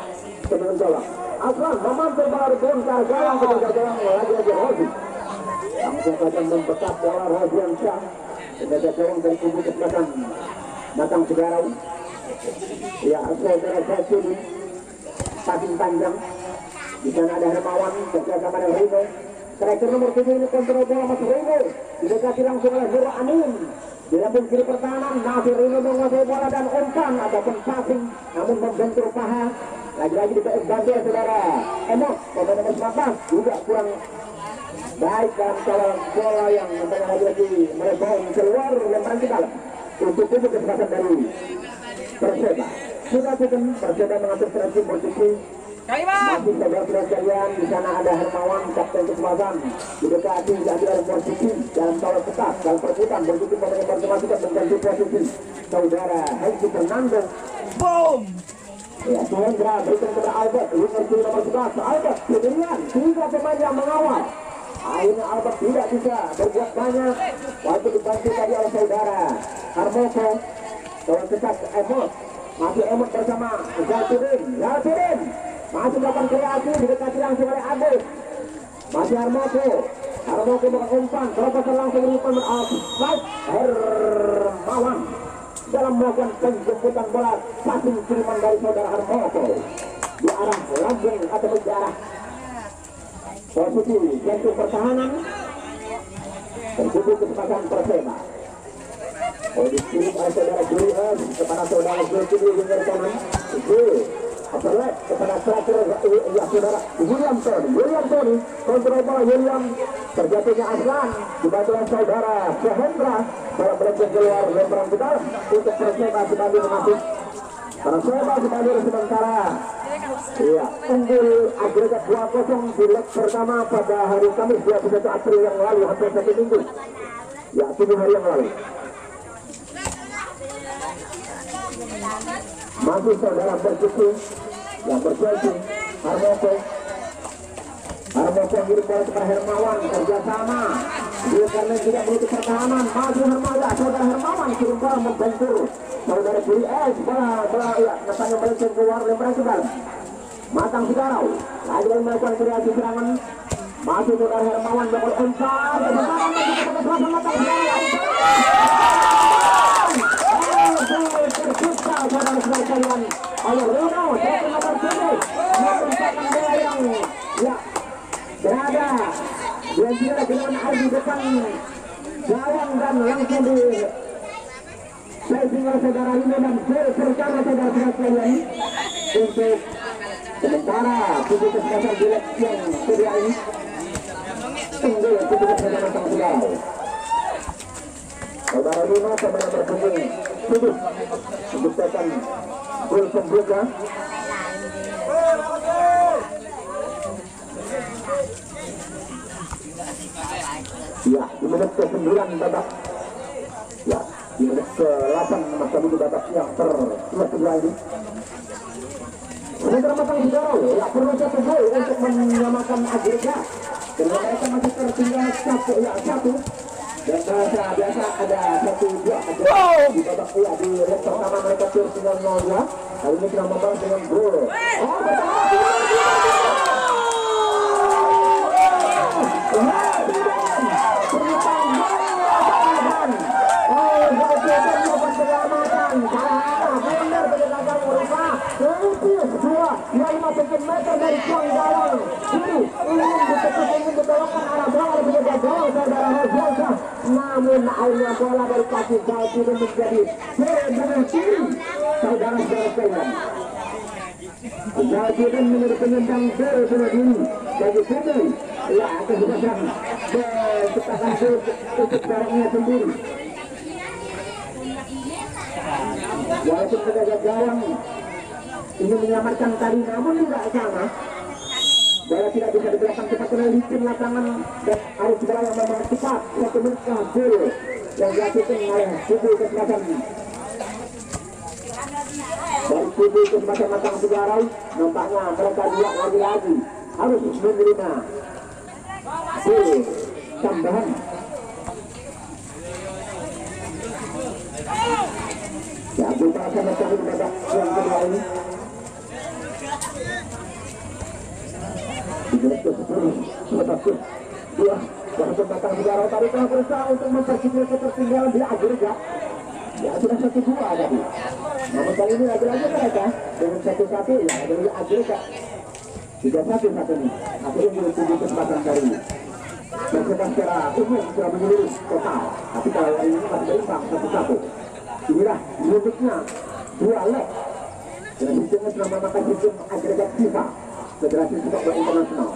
ke dalam gawang. Aslan memantul bola bongkar gawang ke dalam gawang lagi-lagi Rozi. Langsung saja membekas bola Rosyansyah Sebagai dorong dari kubu kesempatan Matang Segarau. Ya, saudara Sesi Pating Panjang. Di sana ada Hermawan bersama dengan Rino. Striker nomor 7 ini kontrol bola masuk Rino. Didekati langsung oleh Nur Amin. Di lambung kiri pertahanan masih Rino menguasai bola dan umpan ataupun passing, namun membentur paha. Lagi-lagi dibantu saudara Emot pemain nomor 19 juga kurang baik dalam kawal bola yang lagi-lagi merebound keluar lemparan ke dalam untuk itu kesempatan dari Perseba. Sudah Perseba mengatur strategi posisi. Masih saudara sekalian, di sana ada Hermawan kapten kesempatan didekati diambil posisi dalam kawal ketat dalam perebutan begitu pemain berkemasukan mengganti posisi saudara Hengki Fernando. Boom. Ya, Hendra berikan kepada Albert, winger kiri nomor 11. Albert sendirian, 3 pemain yang mengawal. Akhirnya Albert tidak bisa berbuat banyak. Waktu dibantu tadi oleh saudara Harmoko, kawan ketat Emot. Masih Emot bersama Zaltudin. Masih melakukan kreasi, didekati langsung oleh Agus. Masih Harmoko melakukan umpan, terobosan langsung umpan offside. Hermawan dalam melakukan penjemputan bola passing kiriman dari saudara Harmoko di arah lambung atau di arah posisi jantung pertahanan. Terjadi kesempatan Perseba. Dikirim oleh saudara Julius kepada saudara Zulkifli di kanan. Overlap kepada striker ya saudara William Tony kontrol bola William, terjatuhnya Aslan dibantu oleh saudara Sehendra bola berlangsung keluar lemparan ke dalam untuk Perseba sebagai masuk. Perseba sebagai sementara ya unggul agregat 2-0 di leg pertama pada hari Kamis 21 April yang lalu, hampir 1 minggu ya 7 hari yang lalu. Masih saudara bersisi yang berjanji Harmoko ngirim bola kepada Hermawan, kerjasama dia karena tidak menutup pertahanan. Maju Hermawan, saudara Hermawan kirim bola membentur saudara kiri bola ya nampaknya melenceng keluar lemparan ke dalam. Matang Segarau lagi melakukan kreasi serangan. Masih saudara Hermawan melakukan umpan Matang Segarau. Tercipta saudara sekalian oleh Rino dari nomor 7 merupakan bola yang ya berada dan tidak dengan arti depan gawang dan langsung di saving oleh saudara Rino dan pertama saudara sekalian untuk sementara tujuh kesempatan di leg yang kedua ini unggul tujuh kesempatan Matang Segarau. Saudara Rino pemain berpunggung 7 menciptakan gol pembuka. Ya, di menit ke-9 babak. Ya, di menit ke-8 masa itu babak yang kedua ini. Sementara Matang Segarau ya perlu 1 gol untuk menyamakan agregat. Karena mereka masih tertinggal 1. Dan biasa ada 1-2 di babak di leg pertama mereka tertinggal 0-2. Kali ini sudah membalas dengan gol. Meter dari Kuang Gawang ini ingin ditolongkan arah bola menjaga gawang saudara Hezbollah, namun akhirnya bola dari kaki Zaltudin menjadi penalti saudara sekalian. Zaltudin menjadi penyendang penalti bagi Putri ya kesempatan menciptakan gol untuk barangnya sendiri. Walaupun menjaga gawang ini menyelamatkan tadi, namun tidak sama. Bola tidak bisa di belakang cepat oleh licin lapangan dan arus bola yang memang cepat. 1 menit gol yang dilakukan oleh Kubu Kesempatan dari Kubu Kesempatan Matang Segarau. Nampaknya mereka juga lagi-lagi harus menerima gol tambahan. Ya, kita akan mencari babak yang kedua ini. Di menit ke-10 sudah 2 Walaupun Batang Segarau tadi telah berusaha untuk memperkecil ketertinggalan di agregat. Ya sudah 1-2 tadi. Namun kali ini lagi-lagi mereka dengan 1-1 ya dari agregat 3-1 saat ini. Akhirnya menuju kesempatan dari Persebaya secara umum sudah menyeluruh total. Tapi kalau kali ini masih berimbang 1-1. Inilah untuknya 2 leg. Dan sistemnya sudah memakai sistem agregat FIFA Federasi Sepak Bola Internasional.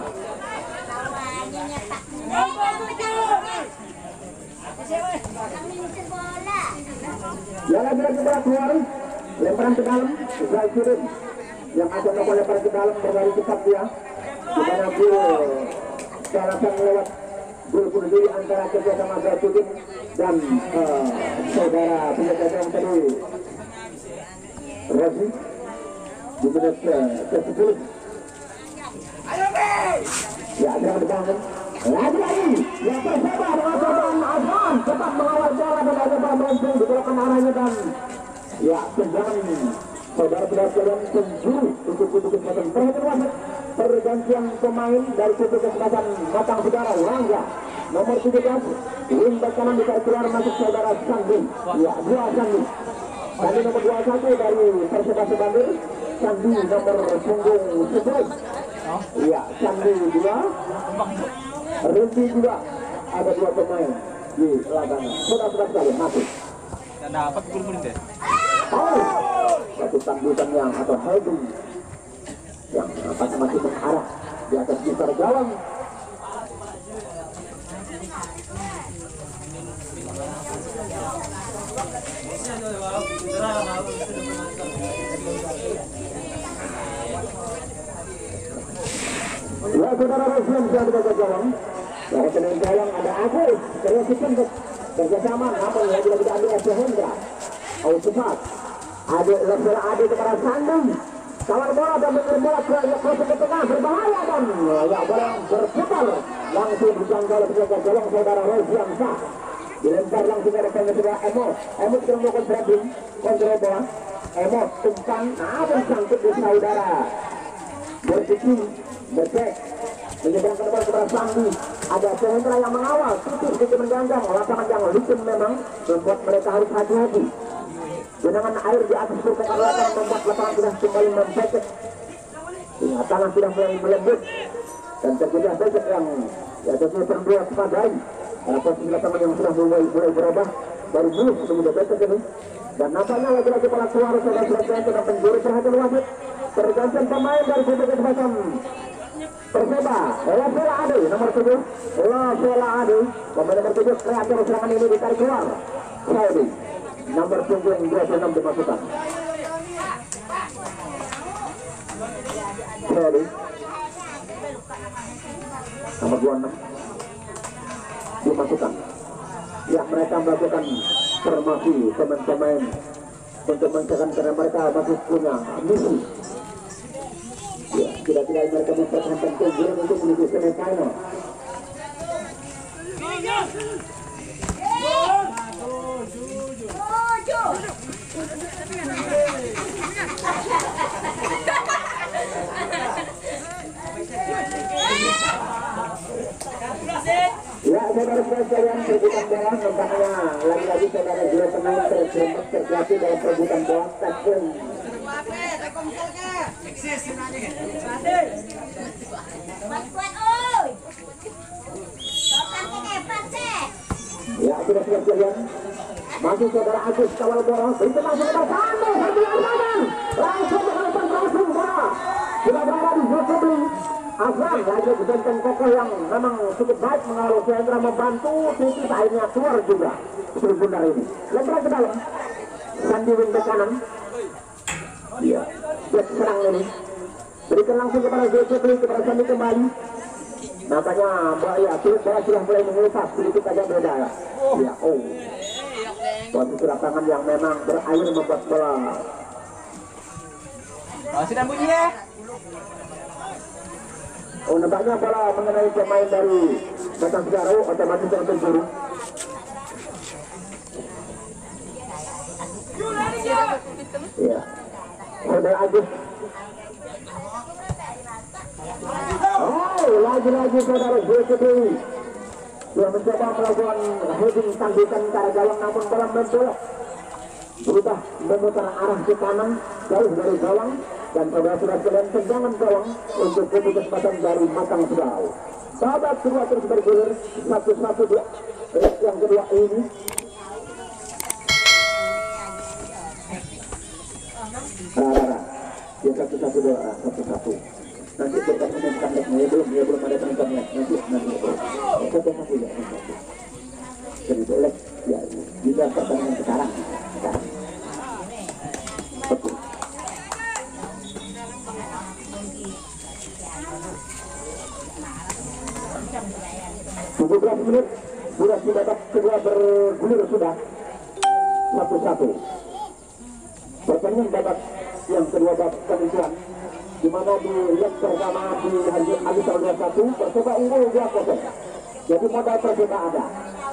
Ya lagi-lagi bola keluar, lemparan ke dalam, Israel Sudin yang akan melakukan lemparan ke dalam berlari cepat dia. Di mana gol balasan lewat gol bunuh diri antara kerjasama Israel Sudin dan saudara penjaga yang tadi Rosi di menit ke-10. Ya ada berbangun lagi-lagi yang Persebaya dengan Soban Azman tetap mengawal bola dan coba merancang di belakang arahnya dan ya tendangan saudara-saudara sekalian penjuru untuk kesempatan perhatian wasit pergantian pemain dari kesempatan Batang Segarau Rangga nomor 17 wing back kanan ditarik keluar masuk saudara Sandi ya 2 Sandi Sandi nomor 21 dari Persebaya Sebandir Sandi nomor punggung 11 iya Sandi 2 Rinti juga ada 2 pemain di lapangan. Sudah sekali masuk. Dan dapat gol deh. Satu tambusan yang atau heading yang masih mengarah di atas besar gawang. Ya saudara Rosian sudah di gawang. Dari pemain gawang ada Agus, kreasi pendek kerjasama namun lagi-lagi diambil oleh Hendra. Cepat. Ada Rafael Ade kepada Sandung. Kawal bola dan mengirim bola ke tengah berbahaya dan ya bola berputar langsung dijangkau oleh penjaga gawang saudara Rosian sah. Dilempar langsung ke depan saudara Emot. Emot sedang melakukan dribbling kontrol bola. Emot umpan namun sangkut di saudara. Berpikir bercek menyeberangkan bola kepada Sandi. Ada Hendra yang mengawal titik sedikit mengganggang lapangan yang licin memang membuat mereka harus hati-hati. Genangan air di atas permukaan lapangan membuat lapangan sudah kembali membecek. Tanah sudah mulai melembut dan terjadi becek yang ya jadinya perlu waspadai karena posisi lapangan yang sudah mulai berubah dari mulus kemudian becek ini. Dan nampaknya lagi-lagi bola keluar saudara-saudara dan penjuru perhatian wasit. Pergantian pemain dari kesempatan Persebaya, Rafael Ade nomor 7, Rafael Ade pemain nomor 7 kreator serangan ini ditarik keluar. Saudi nomor punggung 26 dimasukkan. Saudi nomor 26 dimasukkan. Ya mereka melakukan formasi pemain-pemain untuk mencegah karena mereka masih punya misi. Ya, tidak-tidak mereka mempertahankan keunggulan untuk menuju semifinal. Ya, saudara-saudara sekalian, perebutan bola nampaknya lagi-lagi saudara dua pemain terjatuh dalam perebutan bola tackle. Ya, sudah sekalian. Masuk saudara Agus kawal bola, berikan langsung ke Sandi, langsung menghantam langsung bola. Sudah berada di Zulkifli Azam, lagi benteng kokoh yang memang cukup baik mengawal Hendra membantu titik akhirnya keluar juga. Benar ini. Lempar ke dalam. Sandi wing ke kanan. Iya, dia serang ini. Berikan langsung kepada Zulkifli, kepada Sandi kembali. Nampaknya bahaya, bola sudah mulai mengelupas sedikit saja beda ya. Ya, posisi lapangan yang memang berair membuat bola. Masih dan bunyi ya. Nampaknya bola mengenai pemain dari Batang Segarau otomatis yang penjuru. Iya. Saudara Agus. Lagi-lagi saudara Zulkifli Dia mencoba melakukan heading tanggukan ke arah gawang, namun bola membelok berubah memutar arah ke kanan jauh dari gawang, dan saudara-saudara sekalian tendangan gawang untuk kesempatan dari Matang Surau. Babak kedua terus bergulir 1-1 di leg yang kedua ini. Dia 1-1 doa 1-1. Nanti kita menentukan legnya, belum ada penentuannya. Nanti 1-1 ya. Jadi itu leg ya juga pertandingan sekarang. Betul. 17 menit durasi babak kedua bergulir sudah 1-1. Pertandingan babak yang kedua babak penentuan, di mana di leg pertama di hari tahun 21 Perseba unggul 2-0. Jadi modal Perseba ada.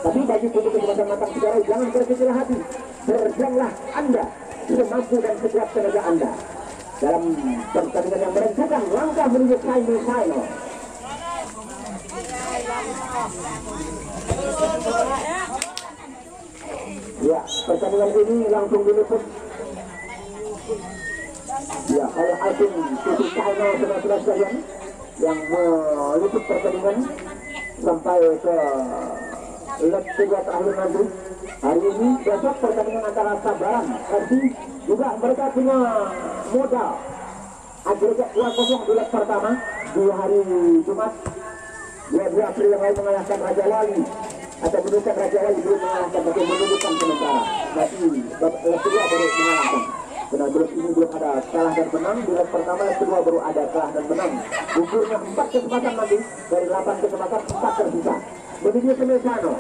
Tapi bagi kubu kesempatan Matang Sejarah jangan berkecil hati. Berjuanglah Anda semampu dan sekuat tenaga Anda dalam pertandingan yang menentukan langkah menuju final. Ya, pertandingan ini langsung diliput. Ya, oleh Alvin TV Channel saudara-saudara sekalian yang meliput pertandingan sampai ke leg kedua terakhir nanti. Hari ini besok pertandingan antara Sabaran FC juga mereka punya modal agregat 2-0 di leg pertama di hari Jumat 22 April yang lalu mengalahkan Raja Wali atau menunjukkan Raja Wali belum mengalahkan, tapi menunjukkan sementara. Nanti leg kedua baru mengalahkan. Karena grup ini belum ada kalah dan menang. Di leg pertama, leg kedua baru ada kalah dan menang. Ukurnya 4 kesempatan nanti dari 8 kesempatan 4 tersisa menuju semifinal.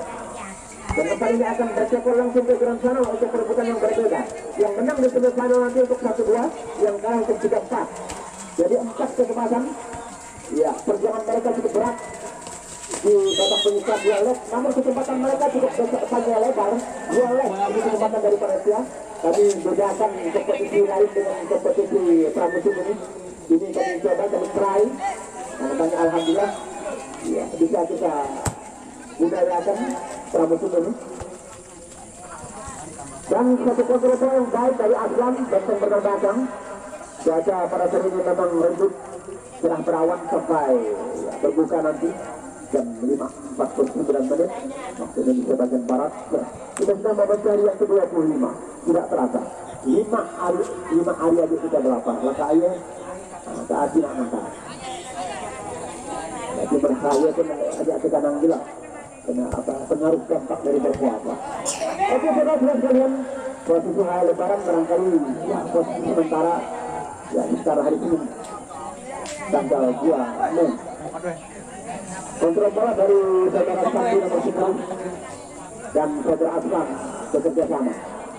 Dan tempat ini akan bercekol langsung ke Grand Final untuk perebutan yang berbeda. Yang menang di semifinal nanti untuk 1-2, yang kalah untuk 3-4. Jadi 4 kesempatan. Ya, perjuangan mereka cukup berat di babak penyisihan 2 leg, namun kesempatan mereka cukup panjang lebar 2 leg ini kesempatan dari Persia. Kami bedakan kompetisi lain dengan kompetisi pramusim ini kami coba, kami try, nah, makanya alhamdulillah ya bisa kita budayakan pramusim ini. Dan satu kontrol yang baik dari Aslan benteng penerbangan. Cuaca pada sore ini memang redup, cerah berawan sampai ya, berbuka nanti jam 5:49 menit waktu Indonesia bagian barat. Kita sudah mencari yang ke-25, tidak terasa 5 hari aja kita berlapar laka ayo saat tidak makan. Jadi berkaya pun agak kekanang gila karena apa pengaruh dampak dari berpuasa. Oke saudara-saudara sekalian, posisi hari lebaran barangkali ya posisi sementara ya sekarang hari ini tanggal 2 Mei. Kontrol bola dari saudara Sandi nomor 9 dan saudara Aslan bekerja sama.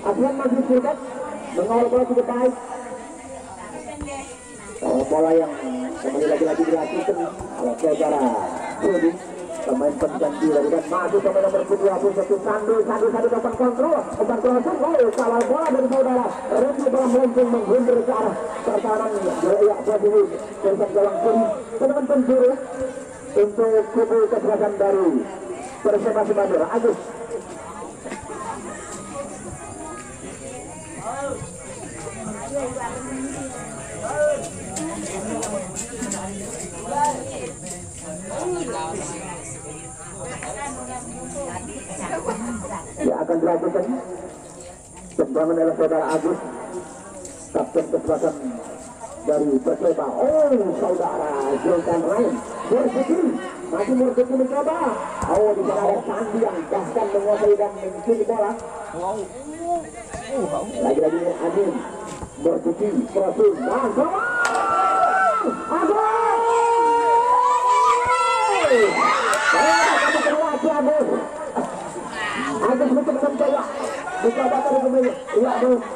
Aslan masih sibuk mengawal bola cukup baik. Bola yang kembali lagi dilakukan oleh saudara Sudi, pemain pengganti dari dan masuk pemain nomor 21 Sandi dapat kontrol langsung kawal bola dari saudara Resi bola melengkung menghundur ke arah pertahanan Jaya Badiwi dari gawang kiri teman penjuru untuk kubu kesebelasan dari Perseba Semandur Agus. Ya akan dilakukan tendangan oleh saudara Agus, kapten kesebelasan dari Perseba. Oh saudara Jonathan Ryan Mursyidi masih Mursyidi mencoba. Oh di sana ada Sandi yang bahkan menguasai dan mencuri bola. Lagi-lagi Amin Mursyidi proses dan sama Agus. Agus mencoba mencoba terus ya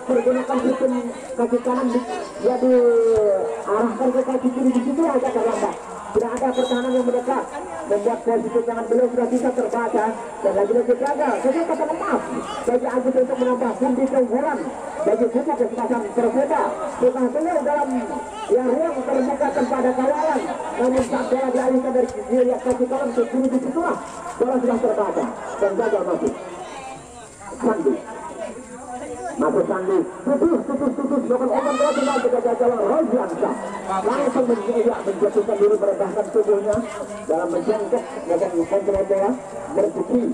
menggunakan sistem kaki kanan, dia diarahkan ke kaki kiri, di situ agak terlambat. Tidak ada saudara pertahanan yang mendekat membuat posisi tangan beliau sudah bisa terbaca dan lagi-lagi gagal. Kesempatan emas bagi Agus untuk menambah pundi keunggulan bagi kubu kesempatan Perseba. Setelah beliau dalam ruang terbuka tanpa ada kawalan, namun saat bola dialihkan dari Julia Kasikolan ke kiri di situlah bola sudah terbaca dan gagal masuk. Sandi masuk Sandi, tutus melakukan open bola tinggal kegagalan Roziansa langsung menjatuhkan diri, merendahkan tubuhnya dalam menjengkok dan kontrol bola berputih.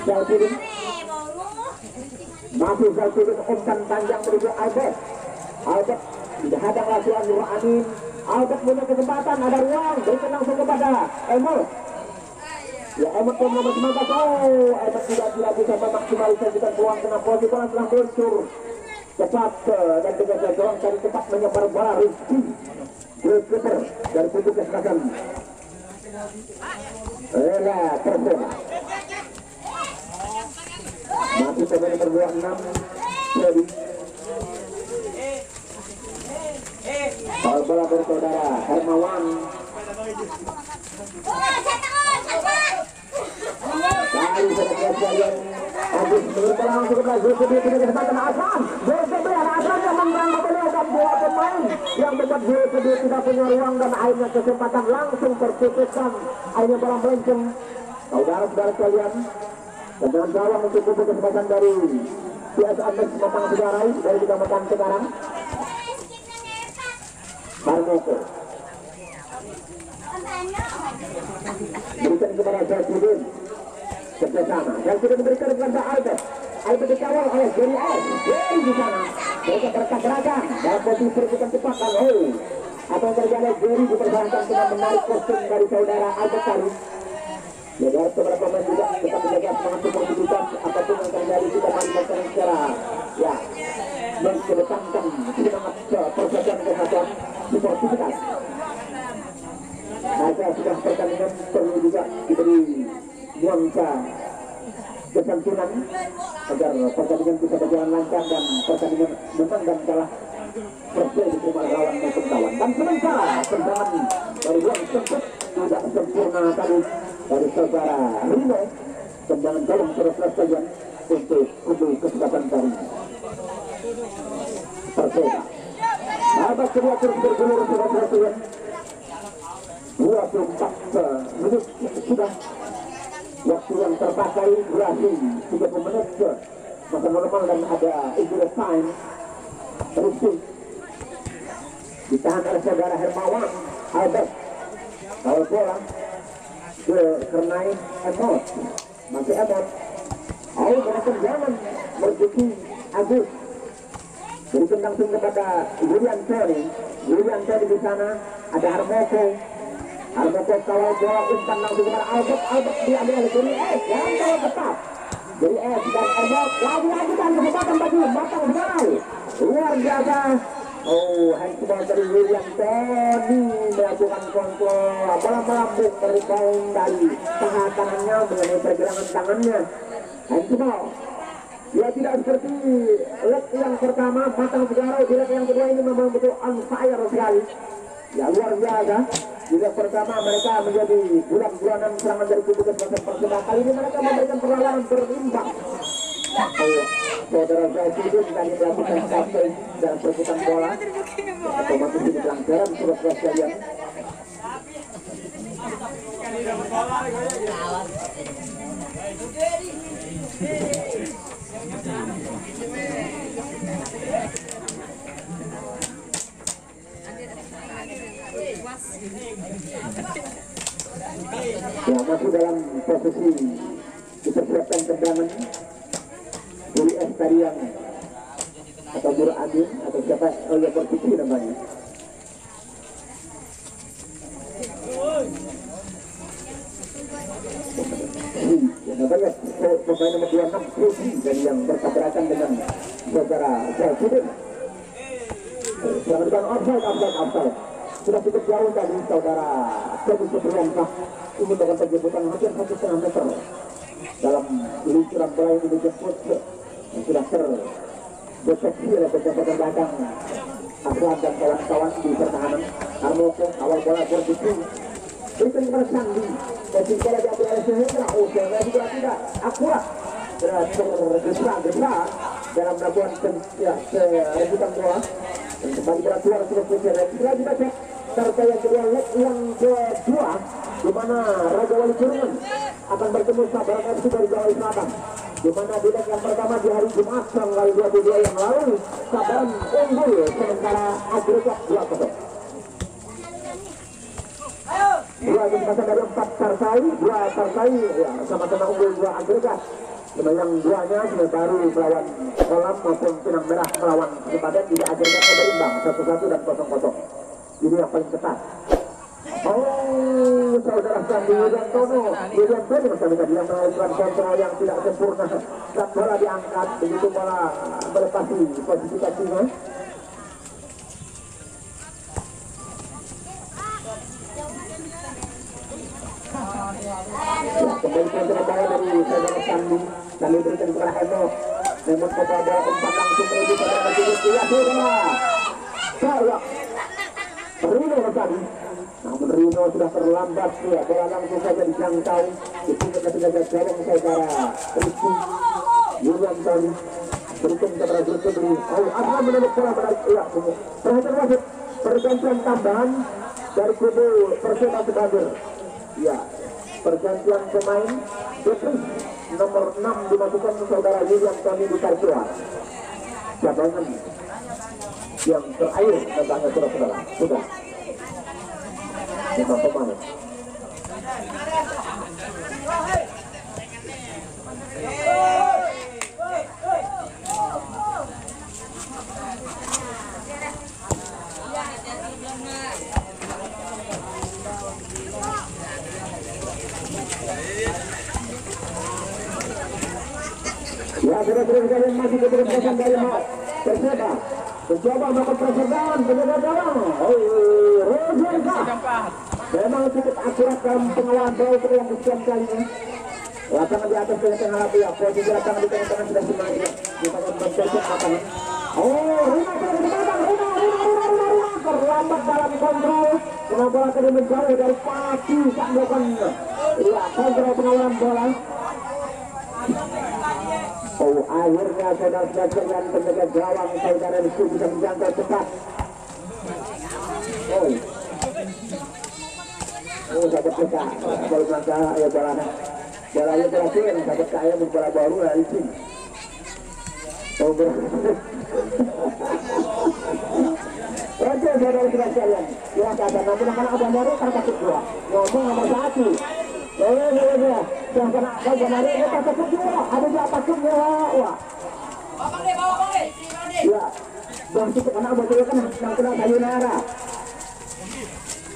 Zalpidin masih Zalpidin umpan panjang menuju Albert dihadang langsung Nur Amin. Albert punya kesempatan, ada ruang, berikan langsung kepada Emil. Ya, Emil pun nomor 19. Emil tidak bisa memaksimalisasikan peluang, kena posisi bola telah muncul cepat dan dengan gawang kali cepat menyebar bola. Rizky Grosketer dari kubu kesempatan Rela Perseba. Masih pemain nomor 26 Freddy. Soal bola bersaudara Hermawan. Kali saudara sekalian Agus memberikan langsung kepada Zulkifli dengan kesempatan Aslan. Zulkifli Aslan yang memberangkat beliau dan dua pemain yang membuat Zulkifli tidak punya ruang dan akhirnya kesempatan langsung terputuskan. Akhirnya bola melenceng. Saudara-saudara sekalian, dengan gawang untuk kubu kesempatan dari PS Ames Matang Segarai dari Kecamatan sekarang. Marmoko berikan kepada Zalpidin kerjasama. Zalpidin memberikan kepada Albert. Albert dikawal oleh Jerry S. Jerry di sana. Mereka bertabrakan dalam posisi perbuatan cepat dan apa yang terjadi? Jerry dipertahankan dengan menarik kostum dari saudara Albert tadi. Ya, dari beberapa pemain juga tetap menjaga semangat sportivitas apapun yang terjadi kita manfaatkan secara mengedepankan semangat persatuan kesatuan sportivitas. Maka sudah pertandingan perlu juga diberi nuansa kesantunan agar pertandingan bisa berjalan lancar dan pertandingan menang dan kalah sesuai di rumah lawan maupun kawan. Dan sementara tendangan dari ruang sempit tidak sempurna tadi dari saudara Rino, tendangan dalam selesai saja untuk kubu kesempatan dari Perseba. Babak kedua terus bergulir saudara-saudara. 24 menit sudah waktu yang terpakai, durasi 30 menit masa normal dan ada injury time. Rizky ditahan oleh saudara Hermawan. Albert kawal bola ke Kernai Emot, masih Emot melakukan jalan menuju Agus, berikan langsung kepada Julian Tony di sana ada Harmoko kawal bola umpan langsung kepada Albert diambil oleh Jerry S. Yang kawal tetap Jerry S dan Emot lagi-lagi dan kesempatan bagi Matang Segarai luar biasa. Handball dari Julian Tony melakukan kontrol bola melambung rebound dari tengah tangannya mengenai pergelangan tangannya. Handball dia tidak seperti leg yang pertama Matang Segarai, di leg yang kedua ini memang betul on fire sekali. Ya, luar biasa. Di leg pertama mereka menjadi bulan-bulanan serangan dari kubu kesempatan Perseba. Kali ini mereka memberikan perlawanan berimbang. Saudara Zalpidin tadi melakukan tackling dalam perputaran bola, otomatis ini pelanggaran saudara sekalian. Ya, masih dalam posisi dipersiapkan tendangan. Jerry S tadi yang atau Nur Amin atau siapa yang berpikir namanya. Namanya pemain nomor 26 Susi dan yang bertabrakan dengan saudara Zalpidin. Jangan offside. Sudah cukup jauh tadi saudara Teguh Supriyansa ini dengan penjemputan hampir 1,5 meter dalam luncuran bola yang dijemput yang sudah terdeteksi oleh pejabat belakang Aslan dan kawan-kawan di pertahanan. Armoko awal bola berdiri berikan kepada Sandi. Posisi bola diambil oleh Sehendra. Oh, Sehendra juga tidak akurat. Tergesa-gesa dalam melakukan rebutan bola. Dan kembali beraturan seluruh Sehendra juga cek. Serta yang kedua, yang kedua di mana Raja Wali Curungan akan bertemu Sabaran FC dari Jawa Selatan. Di mana di leg yang pertama di hari Jumat tanggal 22 yang lalu Sabaran unggul sementara agregat 2-0. Dua kesempatan dari 4 Tarsai ya, sama-sama unggul 2 agregat. Yang duanya sudah baru melawan Kolam maupun Pinang Merah melawan Sepadan tidak agregatnya berimbang 1-1 dan 0-0. Ini yang paling ketat. Oh, saudara Sandi Widiantono bersama tadi yang melakukan kontra yang tidak sempurna. Saat bola diangkat, begitu bola melepasi posisi kakinya. Ya, kembali kontra bola dari saudara Sandi. Sandi berikan kepada Eno. Namun bola umpan langsung menuju pada Martinez. Ya, sudah. Saya Rino tadi. Namun Rino sudah terlambat ya, bola langsung saja dijangkau di pundak penjaga gawang saudara Rizky Yulianton. Berikan kepada Zulkifli. Oh, Aslan menembak bola menarik ya. Perhatian wasit pergantian tambahan dari kubu Persema Sebadir. Ya, pergantian pemain Jepris nomor 6 dimasukkan saudara Yulianton di Kartua. Cadangan yang terakhir tentangnya saudara sudah 5 pemain. Ya, saudara-saudara sekalian masih keberhasilan dari Perseba. Mencoba melakukan percobaan penjaga gawang. Roger memang cukup akurat dalam pengawalan bola yang kesekian kalinya. Lapangan di atas tengah-tengah lapangan, posisi lapangan di tengah-tengah sudah semakin kita akan bercocok lapangan. Oh, Rina terlambat dalam kontrol. Karena bola tadi menjauh dari kaki saat melakukan kontrol pengawalan bola. Oh, akhirnya saudara sekalian penjaga gawang saudara Rizky bisa menjangkau cepat. Oh, dapat peka. Kalau langkah ya bolanya berhasil, dapat kaya bola baru lah Rizky. Oh, oke, saudara sekalian. Ya, kata namun akan ada baru kan takut dua. Ngomong nomor 1. Ya. Yang kena baru kita takut dua. Ada di atas wah. Bawa deh. Ya. Bang cukup anak betul kan yang kena sayonara.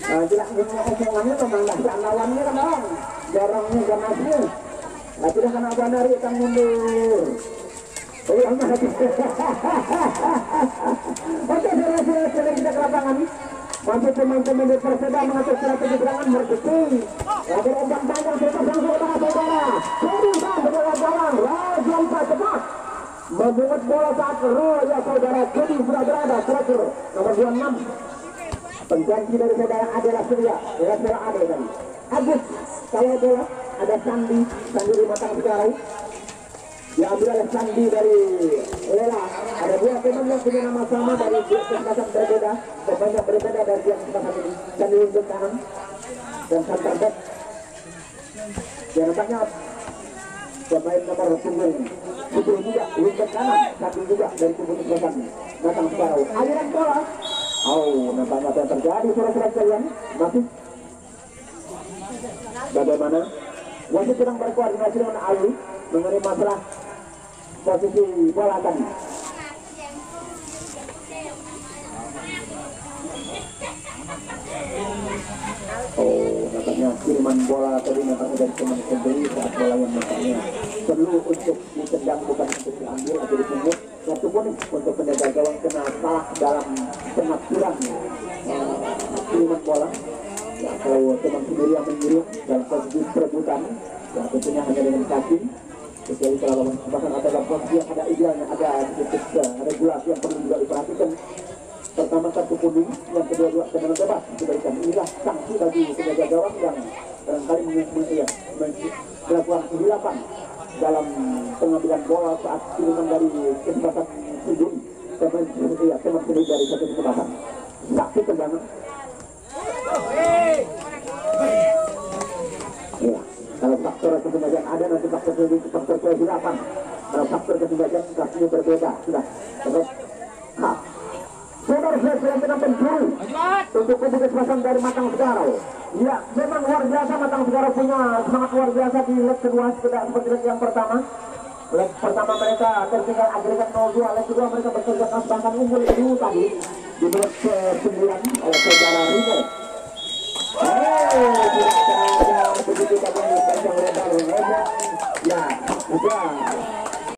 Tidak ngomong-ngomongannya memang dasar lawannya kan bang. Jarangnya ganasnya. Nah, tidak kena bandari akan mundur. Oh, yang mana? Oke, saudara-saudara kita ke lapangan. Masih teman-teman di Perseba mengatur strategi serangan berdekung. Lalu umpan panjang serta sang saudara. Seriusan penjaga gawang Rajan cepat memungut bola saat ya saudara Kedi sudah berada terakhir nomor 26. Pengganti dari saudara adalah Surya, saudara Ade tadi. Agus kalau bola ada Sandi di matang sekarang. Diambil oleh Sandi dari Lela. Ada 2 pemain yang punya nama sama dari kesempatan berbeda, pemain berbeda dari yang kesempatan ini. Sandi untuk kanan dan center back. Dan nampaknya pemain nomor punggung 10 juga untuk kanan, Sandi juga dari kubu kesempatan datang sekarang. Aliran bola. Oh, nampaknya apa yang terjadi saudara-saudara sekalian masih bagaimana? Wasit sedang berkoordinasi dengan Ali mengenai masalah posisi bola tadi. Oh, nampaknya kiriman bola tadi nampaknya dari teman pembeli saat bola yang nampaknya perlu untuk ditendang bukan untuk diambil atau dipungut. Satu pun untuk penjaga gawang kena salah dalam pengaturan kiriman bola. Ya, kalau teman sendiri yang mengirim dalam posisi perebutan, ya tentunya hanya dengan kaki. Kecuali kalau bahkan ada dalam posisi yang ada idealnya, ada sedikit regulasi yang perlu juga diperhatikan. Pertama kartu kuning, yang kedua dua tendangan bebas diberikan. Inilah sanksi bagi penjaga gawang yang barangkali melakukan kesilapan dalam pengambilan bola saat kiriman dari kesempatan sudut teman sudut dari satu kesempatan. Saksi tendangan. Ya, kalau faktor kesengajaan ada, nanti faktor kesilapan. Kalau faktor kesengajaan kasusnya berbeda. Sudah, terus saudara saya dengan pencuri untuk kesempatan dari Matang Segarau. Ya, memang luar biasa Matang Segarau punya sangat luar biasa di leg kedua seperti leg yang pertama. Leg pertama mereka tertinggal agregat 0-2, leg kedua mereka bekerja keras bahkan unggul dulu tadi di menit ke-9 oleh saudara Rino. Tidak ada begitu banyak panjang lebar. Ya, sudah